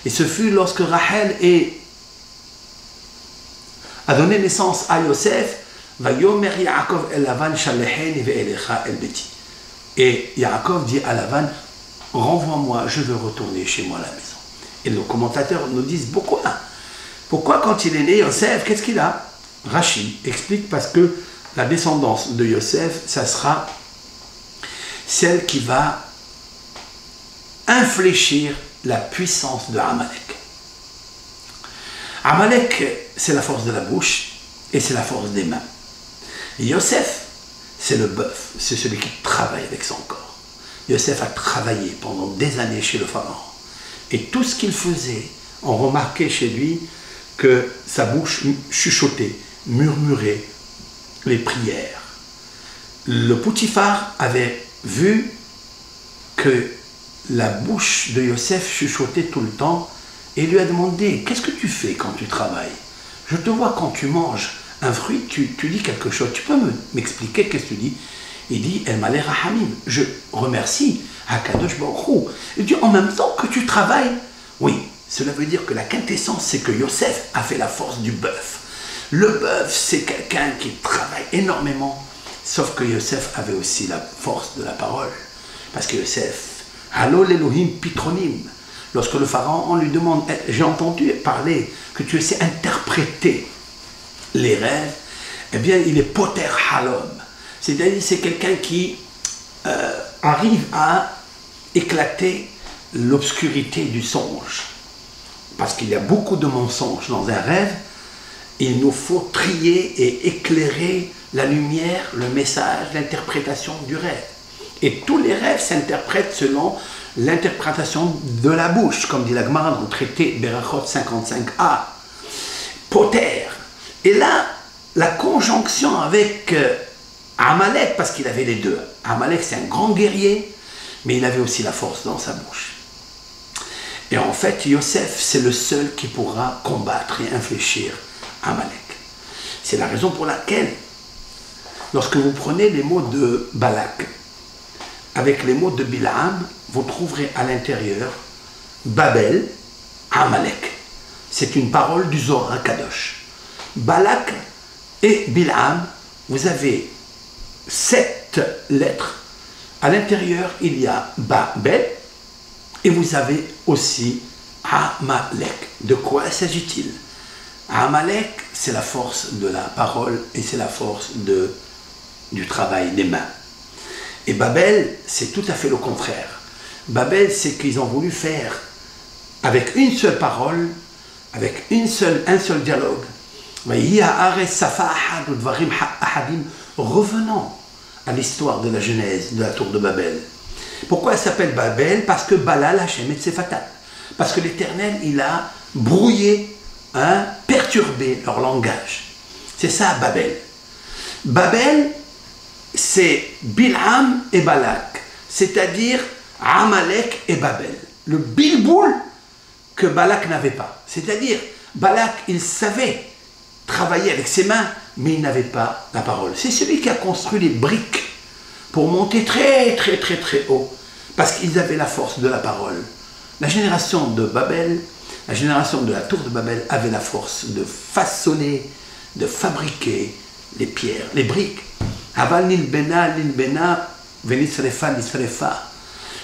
et ce fut lorsque Rachel a donné naissance à Yosef, et Yaakov dit à Lavan, renvoie-moi, je veux retourner chez moi à la maison. Et nos commentateurs nous disent, pourquoi quand il est né, Yosef, qu'est-ce qu'il a? Rachi explique parce que la descendance de Yosef, ça sera celle qui va infléchir la puissance de Amalek. Amalek, c'est la force de la bouche et c'est la force des mains. Et Yosef, c'est le bœuf, c'est celui qui travaille avec son corps. Yosef a travaillé pendant des années chez le pharaon. Et tout ce qu'il faisait, on remarquait chez lui que sa bouche chuchotait, murmurait les prières. Le Poutifar avait vu que la bouche de Yosef chuchotait tout le temps et lui a demandé, qu'est-ce que tu fais quand tu travailles? Je te vois quand tu manges un fruit, tu dis quelque chose, tu peux m'expliquer qu'est-ce que tu dis? Il dit, El Malé Rahamim, je remercie Hakadosh Baruch Hu. Il dit, en même temps que tu travailles, oui, cela veut dire que la quintessence, c'est que Yosef a fait la force du bœuf. Le bœuf, c'est quelqu'un qui travaille énormément, sauf que Yosef avait aussi la force de la parole. Parce que Yosef, Halol Elohim Pitronim, lorsque le pharaon, on lui demande, j'ai entendu parler que tu sais interpréter les rêves, eh bien, il est poter halom. C'est-à-dire, c'est quelqu'un qui arrive à éclater l'obscurité du songe. Parce qu'il y a beaucoup de mensonges dans un rêve, il nous faut trier et éclairer la lumière, le message, l'interprétation du rêve. Et tous les rêves s'interprètent selon l'interprétation de la bouche, comme dit la Gemara dans le traité Berachot 55a. Poter. Et là, la conjonction avec Amalek, parce qu'il avait les deux. Amalek, c'est un grand guerrier, mais il avait aussi la force dans sa bouche. Et en fait, Yosef, c'est le seul qui pourra combattre et infléchir Amalek. C'est la raison pour laquelle, lorsque vous prenez les mots de Balak, avec les mots de Bilam, vous trouverez à l'intérieur Babel, Amalek. C'est une parole du Zohar Kadosh. Balak et Bilam, vous avez 7 lettres. À l'intérieur, il y a Babel et vous avez aussi Amalek. De quoi s'agit-il? Amalek, c'est la force de la parole et c'est la force du travail des mains. Et Babel, c'est tout à fait le contraire. Babel, c'est qu'ils ont voulu faire avec une seule parole, avec un seul dialogue. Revenons à l'histoire de la Genèse de la tour de Babel. Pourquoi elle s'appelle Babel? Parce que Balal Hashem et Tsefatat. Parce que l'Éternel, il a brouillé, perturbé leur langage. C'est ça Babel. Babel, c'est Bilham et Balak, c'est-à-dire Amalek et Babel. Le bilboul que Balak n'avait pas. C'est-à-dire, Balak, il savait travailler avec ses mains, mais il n'avait pas la parole. C'est celui qui a construit les briques pour monter très haut, parce qu'ils avaient la force de la parole. La génération de Babel, la génération de la tour de Babel avait la force de façonner, de fabriquer les pierres, les briques. Aval nilbena, venisrefa, nisrefa.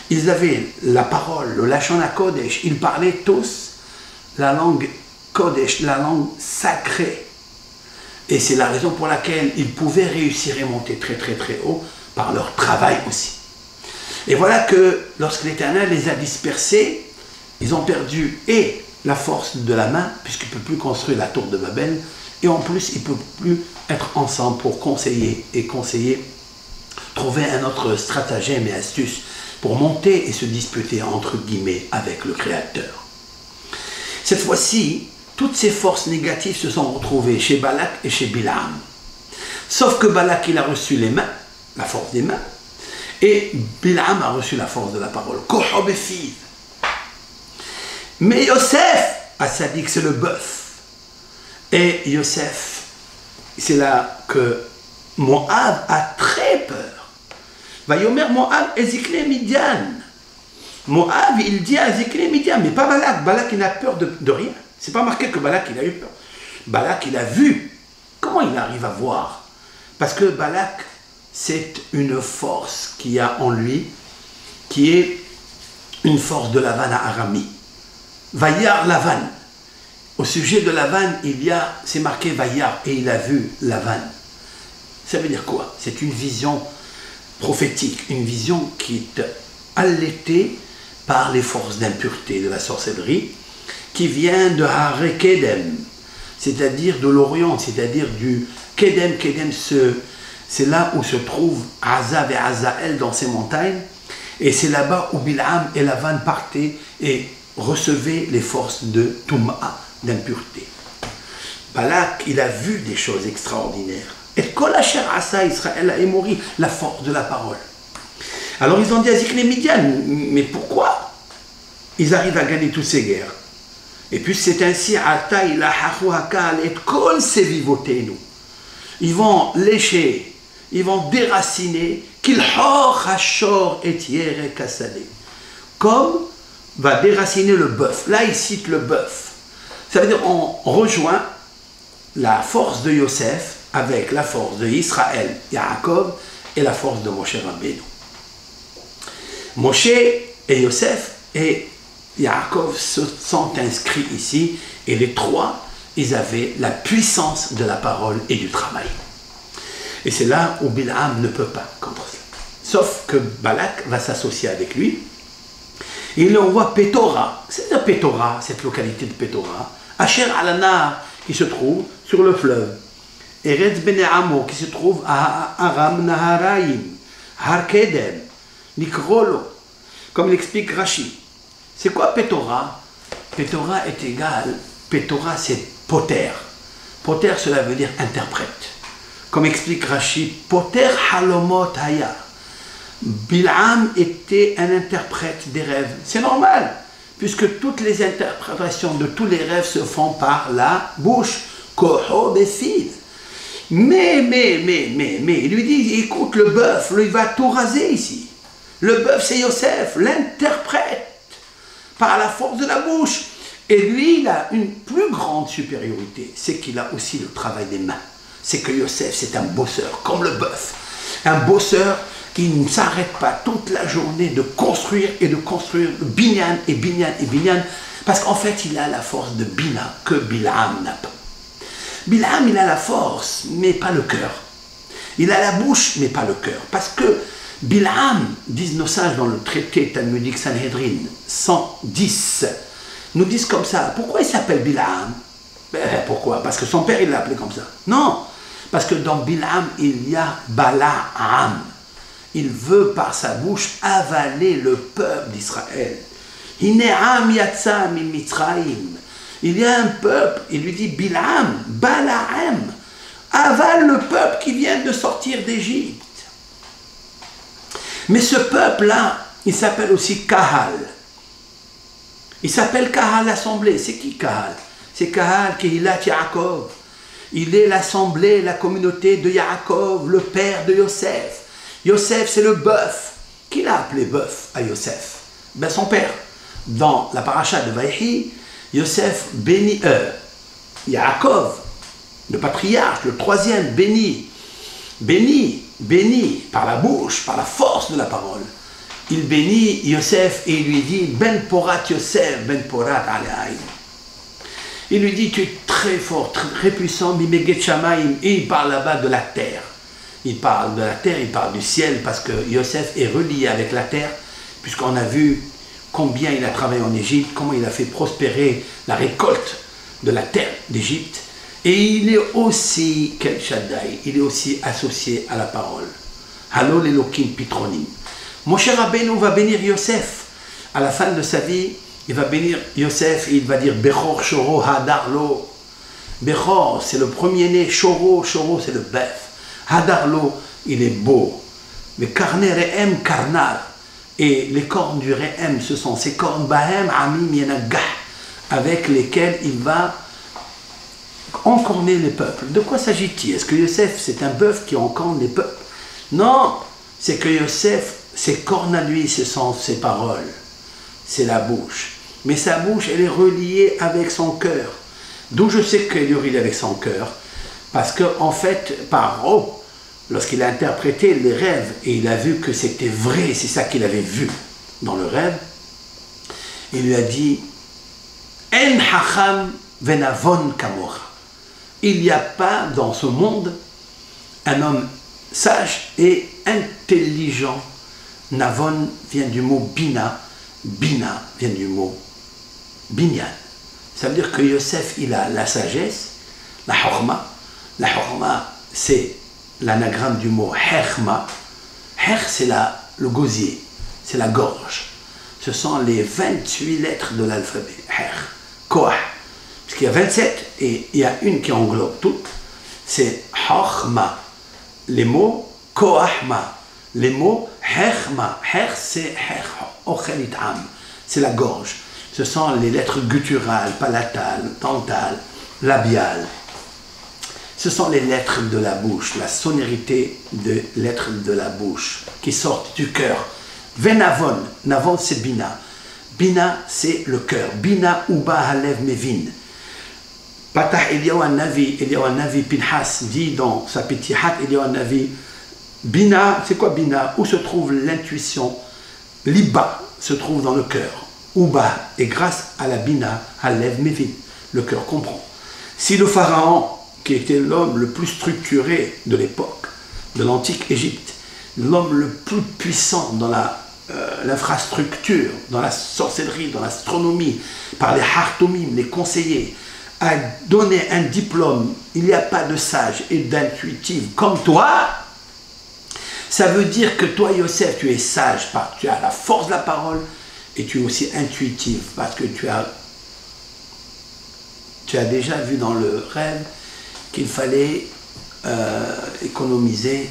Ils avaient la parole, le Lachon HaKodesh. Ils parlaient tous la langue Kodesh, la langue sacrée. Et c'est la raison pour laquelle ils pouvaient réussir et monter très haut par leur travail aussi. Et voilà que lorsque l'Éternel les a dispersés, ils ont perdu et la force de la main, puisqu'ils ne peuvent plus construire la tour de Babel, et en plus, ils ne peuvent plus être ensemble pour conseiller, trouver un autre stratagème et astuce pour monter et se disputer, entre guillemets, avec le Créateur. Cette fois-ci, toutes ces forces négatives se sont retrouvées chez Balak et chez Bilam. Sauf que Balak, il a reçu les mains, la force des mains, et Bilam a reçu la force de la parole. Mais Yosef, ça dit que c'est le bœuf. Et Yosef, c'est là que Moab a très peur. Vayomer Moab Ezikle Midian. Moab, il dit à Ezikle Midian, mais pas Balak. Balak, il n'a peur de rien. C'est pas marqué que Balak, il a eu peur. Balak, il a vu. Comment il arrive à voir? Parce que Balak, c'est une force qu'il y a en lui, qui est une force de Lavan à Arami. Vayar Lavan. Au sujet de Lavan, c'est marqué Vayar, et il a vu Lavan. Ça veut dire quoi? C'est une vision prophétique, une vision qui est allaitée par les forces d'impureté de la sorcellerie, qui vient de Hare Kedem, c'est-à-dire de l'Orient, c'est-à-dire du Kedem. Kedem, c'est là où se trouve Azav et Azael dans ces montagnes, et c'est là-bas où Bilham et Lavan partaient et recevaient les forces de Touma, d'impureté. Balak, il a vu des choses extraordinaires. Et Kol Asher Asa Israël a émori la force de la parole. Alors ils ont dit à Zikne Midian, mais pourquoi ils arrivent à gagner toutes ces guerres? Et puis c'est ainsi, Ata ila hachu hakal et kol sevivotenu. Ils vont lécher, ils vont déraciner, qu'il hor hashor et yere kasade. Comme va déraciner le bœuf. Là, il cite le bœuf. Ça veut dire on rejoint la force de Yosef avec la force de Israël, Yaakov, et la force de Moshe Rabbeinu. Moshe et Yosef et Yaakov se sont inscrits ici, et les trois, ils avaient la puissance de la parole et du travail. Et c'est là où Bil'am ne peut pas contre ça. Sauf que Balak va s'associer avec lui. Et il envoie Pétora. C'est de Pétora, cette localité de Pétora. Asher al-Nar, qui se trouve sur le fleuve. Eretz Bene Amo, qui se trouve à Aram Naharaim. Har Kedem. Nikrolo. Comme l'explique Rashi. C'est quoi Pétora? Pétora est égal. Pétora, c'est poter. Poter, cela veut dire interprète. Comme explique Rashi, poter halomot haya. Bil'am était un interprète des rêves. C'est normal, puisque toutes les interprétations de tous les rêves se font par la bouche. Koho besid. Mais, il lui dit, écoute, le bœuf, il va tout raser ici. Le bœuf, c'est Yosef, l'interprète, par la force de la bouche. Et lui, il a une plus grande supériorité, c'est qu'il a aussi le travail des mains. C'est que Yosef, c'est un bosseur, comme le bœuf. Un bosseur qui ne s'arrête pas toute la journée de construire et de construire, binyan et binyan et binyan, parce qu'en fait, il a la force de Bina que Bil'am n'a pas. Bil'am, il a la force, mais pas le cœur. Il a la bouche, mais pas le cœur. Parce que Bil'am, disent nos sages dans le traité talmudique Sanhedrin 110, nous disent comme ça. Pourquoi il s'appelle Bil'am? Pourquoi? Parce que son père, il l'a appelé comme ça. Non, parce que dans Bil'am, il y a Bala'am. Il veut par sa bouche avaler le peuple d'Israël. Hine'am yatsa mi Mitzrayim. Il y a un peuple, il lui dit Bil'am, Bala'am, avale le peuple qui vient de sortir d'Égypte. Mais ce peuple-là, il s'appelle aussi Kahal. Il s'appelle Kahal l'assemblée. C'est qui Kahal? C'est Kahal Kehilat Yaakov. Il est l'assemblée, la communauté de Yaakov, le père de Yosef. Yosef, c'est le bœuf. Qui l'a appelé bœuf à Yosef? Ben son père. Dans la paracha de Vaïhi, Yosef bénit Yaakov, le patriarche, le troisième, béni par la bouche, par la force de la parole. Il bénit Yosef et il lui dit Ben Porat Yosef, Ben Porat Alehaïm. Il lui dit tu es très fort, très puissant, Mimeget Shamaim. Et il parle là-bas de la terre. Il parle de la terre, il parle du ciel, parce que Yosef est relié avec la terre, puisqu'on a vu combien il a travaillé en Égypte, comment il a fait prospérer la récolte de la terre d'Égypte. Et il est aussi, Kel Shaddai, il est aussi associé à la parole. Halol Elokim Pitronim. Moshe Rabbeinu va bénir Yosef. À la fin de sa vie, il va bénir Yosef et il va dire Bechor Shoro Hadarlo. Bechor, c'est le premier-né. Shoro, c'est le bœuf. Hadarlo, il est beau. Mais Karne Rehem Karnar. Et les cornes du Rehem, ce sont ces cornes Bahem Amim Yenagah, avec lesquelles il va encorner les peuples. De quoi s'agit-il? Est-ce que Yosef, c'est un bœuf qui encorne les peuples? Non, c'est que Yosef, ses cornes à lui, ce sont ses paroles. C'est la bouche. Mais sa bouche, elle est reliée avec son cœur. D'où je sais qu'elle est reliée avec son cœur. Parce qu'en fait, Paro, lorsqu'il a interprété les rêves et il a vu que c'était vrai, c'est ça qu'il avait vu dans le rêve, il lui a dit En hacham venavon kamora. Il n'y a pas dans ce monde un homme sage et intelligent. Navon vient du mot bina, bina vient du mot binyan. Ça veut dire que Yosef, il a la sagesse, la horma. La horma, c'est l'anagramme du mot herma. Her, c'est le gosier, c'est la gorge. Ce sont les 28 lettres de l'alphabet. Her, koah. Parce qu'il y a 27 et il y a une qui englobe toutes. C'est horma. Les mots koahma. Les mots herma. Her, c'est her, ochelit am. C'est la gorge. Ce sont les lettres gutturales, palatales, dentales, labiales. Ce sont les lettres de la bouche, la sonorité des lettres de la bouche qui sortent du cœur. Venavon, navon c'est bina. Bina c'est le cœur. Bina uba halev mevin. Patah Eliyahu Navi Pinhas dit dans sa Pitihat Eliyahu Navi, Bina, c'est quoi Bina? Où se trouve l'intuition? Liba se trouve dans le cœur. Uba, et grâce à la Bina, halev mevin, le cœur comprend. Si le pharaon, qui était l'homme le plus structuré de l'époque, de l'antique Égypte, l'homme le plus puissant dans l'infrastructure, dans la sorcellerie, dans l'astronomie, par les hartomim, les conseillers, a donné un diplôme, il n'y a pas de sage et d'intuitive comme toi, ça veut dire que toi, Yosef, tu es sage parce que tu as la force de la parole et tu es aussi intuitif parce que tu as déjà vu dans le rêve qu'il fallait économiser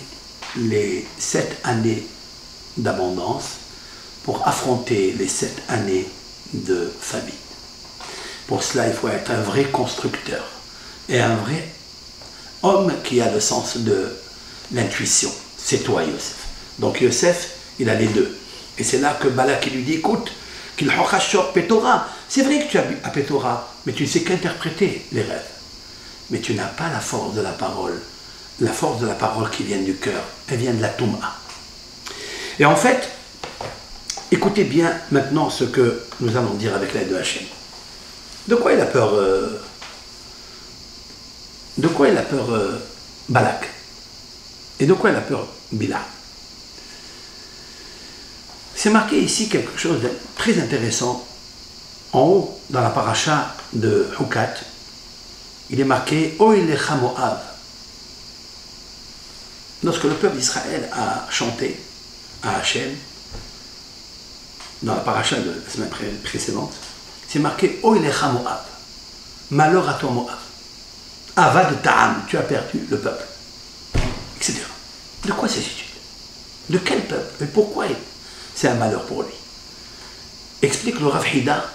les 7 années d'abondance pour affronter les 7 années de famine. Pour cela, il faut être un vrai constructeur et un vrai homme qui a le sens de l'intuition. C'est toi, Yosef. Donc Yosef, il a les deux. Et c'est là que Balak lui dit, écoute, qu'il hokashor Pétora. C'est vrai que tu habites à Pétora, mais tu ne sais qu'interpréter les rêves. Mais tu n'as pas la force de la parole. La force de la parole qui vient du cœur, elle vient de la Touma. Et en fait, écoutez bien maintenant ce que nous allons dire avec l'aide de Hachem. De quoi il a peur Balak? Et de quoi il a peur Bila? C'est marqué ici quelque chose de très intéressant. En haut, dans la paracha de Hukat, il est marqué Oilecha Moab. Lorsque le peuple d'Israël a chanté à Hachem, dans la paracha de la semaine précédente, c'est marqué Oilecha Moab. Malheur à toi, Moab. Avad Ta'am, tu as perdu le peuple. Etc. De quoi s'agit-il? De quel peuple? Et pourquoi c'est un malheur pour lui? Explique le Rav Hida,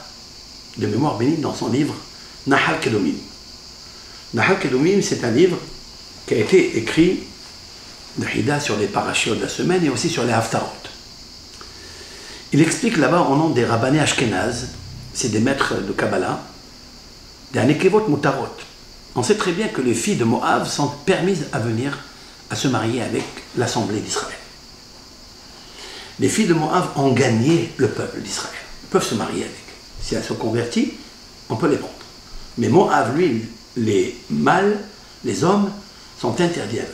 de mémoire bénie, dans son livre Nahal Kedomim. Nahal Kedomim, c'est un livre qui a été écrit de Hida sur les parachutes de la semaine et aussi sur les Haftarot. Il explique là-bas au nom des Rabbanés Ashkenaz, c'est des maîtres de Kabbalah, des Anekevot Mutarot. On sait très bien que les filles de Moab sont permises à venir à se marier avec l'Assemblée d'Israël. Les filles de Moab ont gagné le peuple d'Israël. Ils peuvent se marier avec. Si elles sont converties, on peut les prendre. Mais Moab, lui, les mâles, les hommes, sont interdits à venir.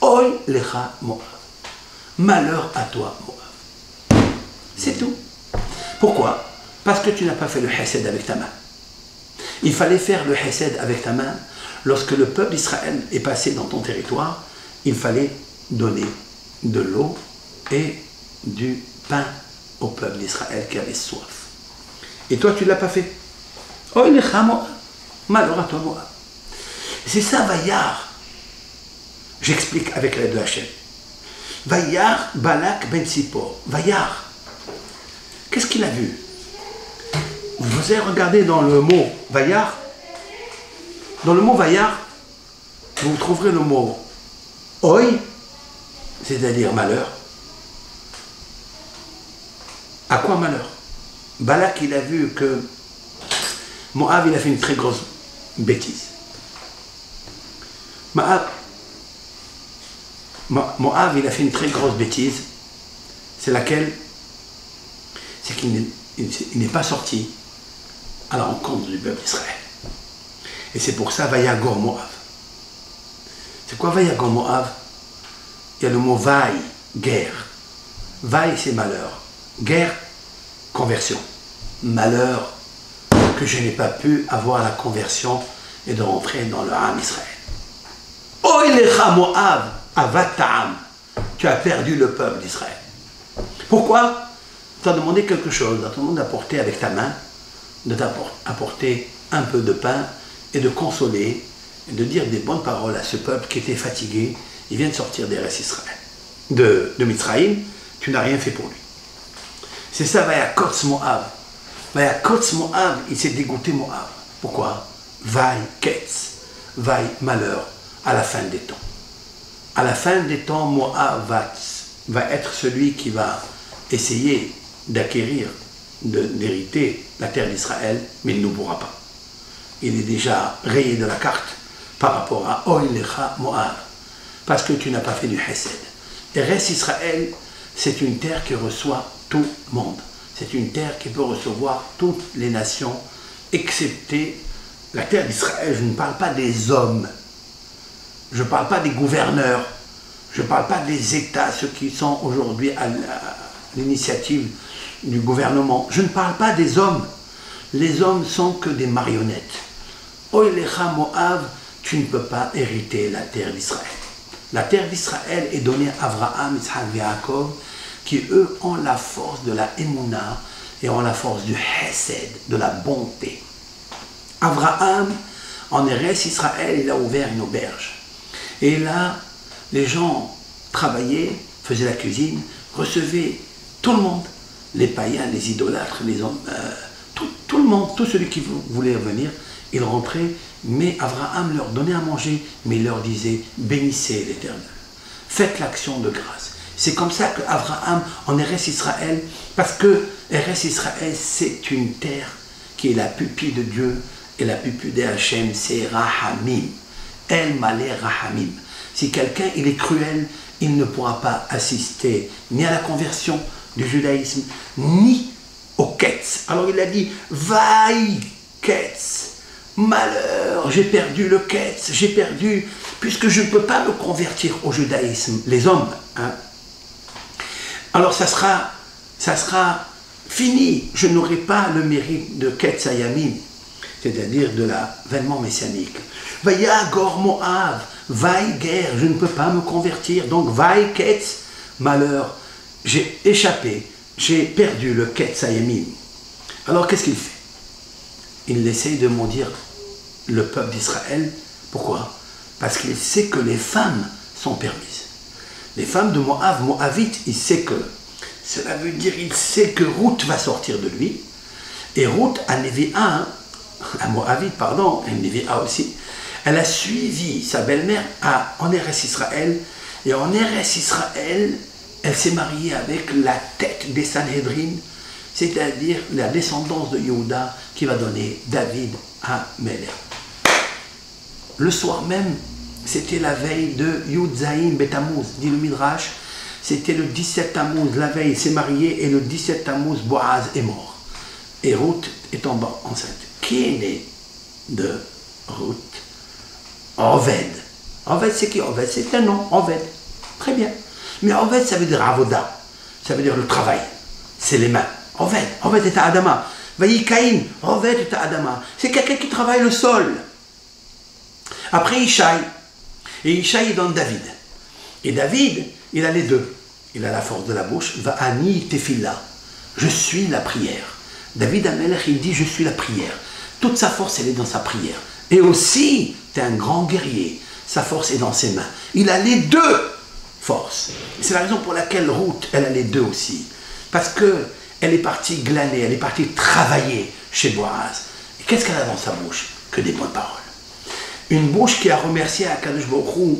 Oy lecha Moab. Malheur à toi, Moab. C'est tout. Pourquoi? Parce que tu n'as pas fait le hesed avec ta main. Il fallait faire le hesed avec ta main. Lorsque le peuple d'Israël est passé dans ton territoire, il fallait donner de l'eau et du pain au peuple d'Israël qui avait soif. Et toi, tu ne l'as pas fait. Oh, il est Moab. Malheur à toi, Moab. C'est ça, Vaillard. J'explique avec l'aide de Hachem. Vaillard Balak ben Sipor. Vaillard. Qu'est-ce qu'il a vu? Vous avez regardé dans le mot Vaillard. Dans le mot Vaillard, vous trouverez le mot Oi, c'est-à-dire malheur. À quoi malheur? Balak, il a vu que Moab, il a fait une très grosse bêtise. Moab, il a fait une très grosse bêtise. C'est laquelle? C'est qu'il n'est pas sorti à la rencontre du peuple d'Israël. Et c'est pour ça, Vayagor Moab. C'est quoi Vayagor Moab? Il y a le mot Vaï, guerre. Vaï, c'est malheur. Guerre, conversion. Malheur que je n'ai pas pu avoir la conversion et de rentrer dans le Ham Israël. Oilecha Moab, Avatam. Tu as perdu le peuple d'Israël. Pourquoi? Tu as demandé quelque chose. Tu as demandé d'apporter avec ta main, de t'apporter un peu de pain et de consoler, et de dire des bonnes paroles à ce peuple qui était fatigué. Il vient de sortir des restes Israël. De Mitzraïm, tu n'as rien fait pour lui. C'est ça, Vayakotz Moab. Vayakotz Moab, il s'est dégoûté Moab. Pourquoi? Vaï Ketz, Vaï malheur, à la fin des temps. À la fin des temps, Moab va être celui qui va essayer d'acquérir, d'hériter la terre d'Israël, mais il ne pourra pas. Il est déjà rayé de la carte par rapport à Oilecha Moab, parce que tu n'as pas fait du Hesed. Et reste Israël, c'est une terre qui reçoit tout le monde. C'est une terre qui peut recevoir toutes les nations, excepté La terre d'Israël, je ne parle pas des hommes, je ne parle pas des gouverneurs, je ne parle pas des États, ceux qui sont aujourd'hui à l'initiative du gouvernement. Je ne parle pas des hommes. Les hommes sont que des marionnettes. Oilecha Moab, tu ne peux pas hériter la terre d'Israël. La terre d'Israël est donnée à Abraham, Yitzhak et Yaakov, qui eux ont la force de la Emouna et ont la force du Hesed, de la bonté. Abraham, en Eretz Israël, il a ouvert une auberge. Et là, les gens travaillaient, faisaient la cuisine, recevaient tout le monde, les païens, les idolâtres, les hommes, tout le monde, tout celui qui voulait venir, ils rentraient, mais Abraham leur donnait à manger, mais il leur disait, bénissez l'Éternel, faites l'action de grâce. C'est comme ça qu'Abraham, en Eretz Israël, parce que Eretz Israël, c'est une terre qui est la pupille de Dieu, et la pupille de Hachem, c'est Rahamim. El Malé Rahamim. Si quelqu'un il est cruel, il ne pourra pas assister ni à la conversion du judaïsme, ni au Ketz. Alors il a dit, vaï Ketz, malheur, j'ai perdu le Ketz, j'ai perdu, puisque je ne peux pas me convertir au judaïsme, les hommes. Hein. Alors ça sera fini, je n'aurai pas le mérite de Ketz Ayamim, c'est-à-dire de l'avènement messianique. Vaya Gor Moab, vaille guerre, je ne peux pas me convertir, donc vaille Ketz, malheur, j'ai échappé, j'ai perdu le Ketz Ayamim. Alors qu'est-ce qu'il fait? Il essaye de maudire le peuple d'Israël. Pourquoi? Parce qu'il sait que les femmes sont permises. Les femmes de Moab, Moavites, il sait que, cela veut dire il sait que Ruth va sortir de lui, et Ruth, à Névéa, à Moabite, pardon, et Névéa aussi, elle a suivi sa belle-mère en Eretz Israël, et en Eretz Israël, elle s'est mariée avec la tête des Sanhedrin, c'est-à-dire la descendance de Yehuda qui va donner David à Melech. Le soir même, c'était la veille de Yud Zayin Betamouz, dit le Midrash, c'était le 17 Tammuz, la veille, il s'est marié, et le 17 Tammuz, Boaz est mort. Et Ruth est enceinte. Qui est né de Ruth? Oved. Oved, c'est qui? Oved, c'est un nom, Oved. Très bien. Mais Oved, ça veut dire Avoda. Ça veut dire le travail. C'est les mains. Oved. Oved est à Adama. Vaïkaïn. Oved est à Adama. C'est quelqu'un qui travaille le sol. Après Ishaï. Et Ishaï est dans David. Et David, il a les deux. Il a la force de la bouche. Va'ani tefila. Je suis la prière. David Amelech, il dit, je suis la prière. Toute sa force, elle est dans sa prière. Et aussi, c'est un grand guerrier. Sa force est dans ses mains. Il a les deux forces. C'est la raison pour laquelle Ruth, elle a les deux aussi. Parce qu'elle est partie glaner, elle est partie travailler chez Boaz. Et qu'est-ce qu'elle a dans sa bouche? Que des bonnes paroles. Une bouche qui a remercié Akadosh Baruch Hu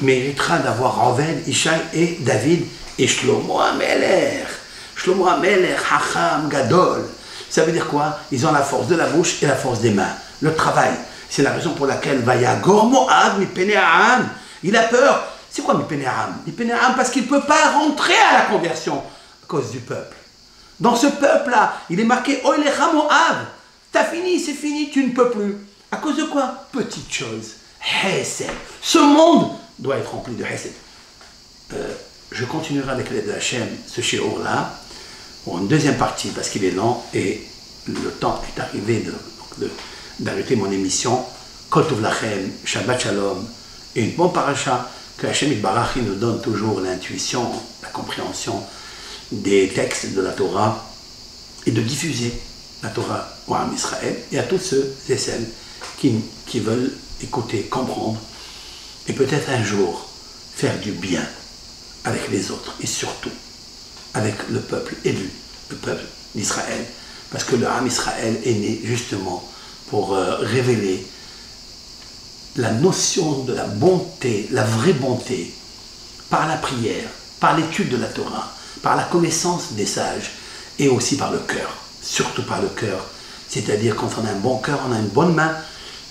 méritera d'avoir Oved, Ishaï et David et Shlomo Amelech. Shlomo Amelech, Hacham, Gadol. Ça veut dire quoi? Ils ont la force de la bouche et la force des mains. Le travail. C'est la raison pour laquelle Vayagor Moab, Mipenéam, il a peur. C'est quoi Mipenéam? Mipenéam parce qu'il ne peut pas rentrer à la conversion à cause du peuple. Dans ce peuple-là, il est marqué Oilecha Moab. T'as fini, c'est fini, tu ne peux plus. À cause de quoi? Petite chose. Hesed. Ce monde doit être rempli de Hesed. Je continuerai avec l'aide de Hachem, ce shiur-là, pour une deuxième partie, parce qu'il est lent et le temps est arrivé d'arrêter mon émission. Kol Tov Lachem, Shabbat Shalom, et une bonne paracha que Hachem Yitbarach nous donne toujours l'intuition, la compréhension des textes de la Torah et de diffuser la Torah au Am Israël et à tous ceux et celles qui veulent écouter, comprendre et peut-être un jour faire du bien avec les autres et surtout avec le peuple élu, le peuple d'Israël, parce que le Am Israël est né justement pour révéler la notion de la bonté, la vraie bonté, par la prière, par l'étude de la Torah, par la connaissance des sages et aussi par le cœur, surtout par le cœur, c'est-à-dire quand on a un bon cœur, on a une bonne main,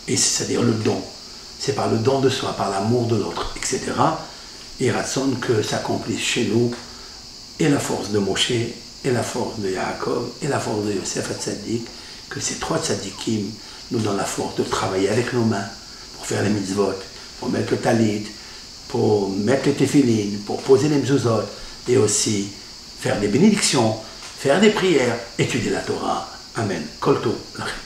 et c'est-à-dire le don, c'est par le don de soi, par l'amour de l'autre, etc. Et Ratson que s'accomplisse chez nous et la force de Moshe, et la force de Yaakov, et la force de Yosef Hatzadik, que ces trois tzadikim nous donne la force de travailler avec nos mains pour faire les mitzvot, pour mettre le talit, pour mettre les téphilines, pour poser les mezuzot et aussi faire des bénédictions, faire des prières, étudier la Torah. Amen. Kol tov lachem.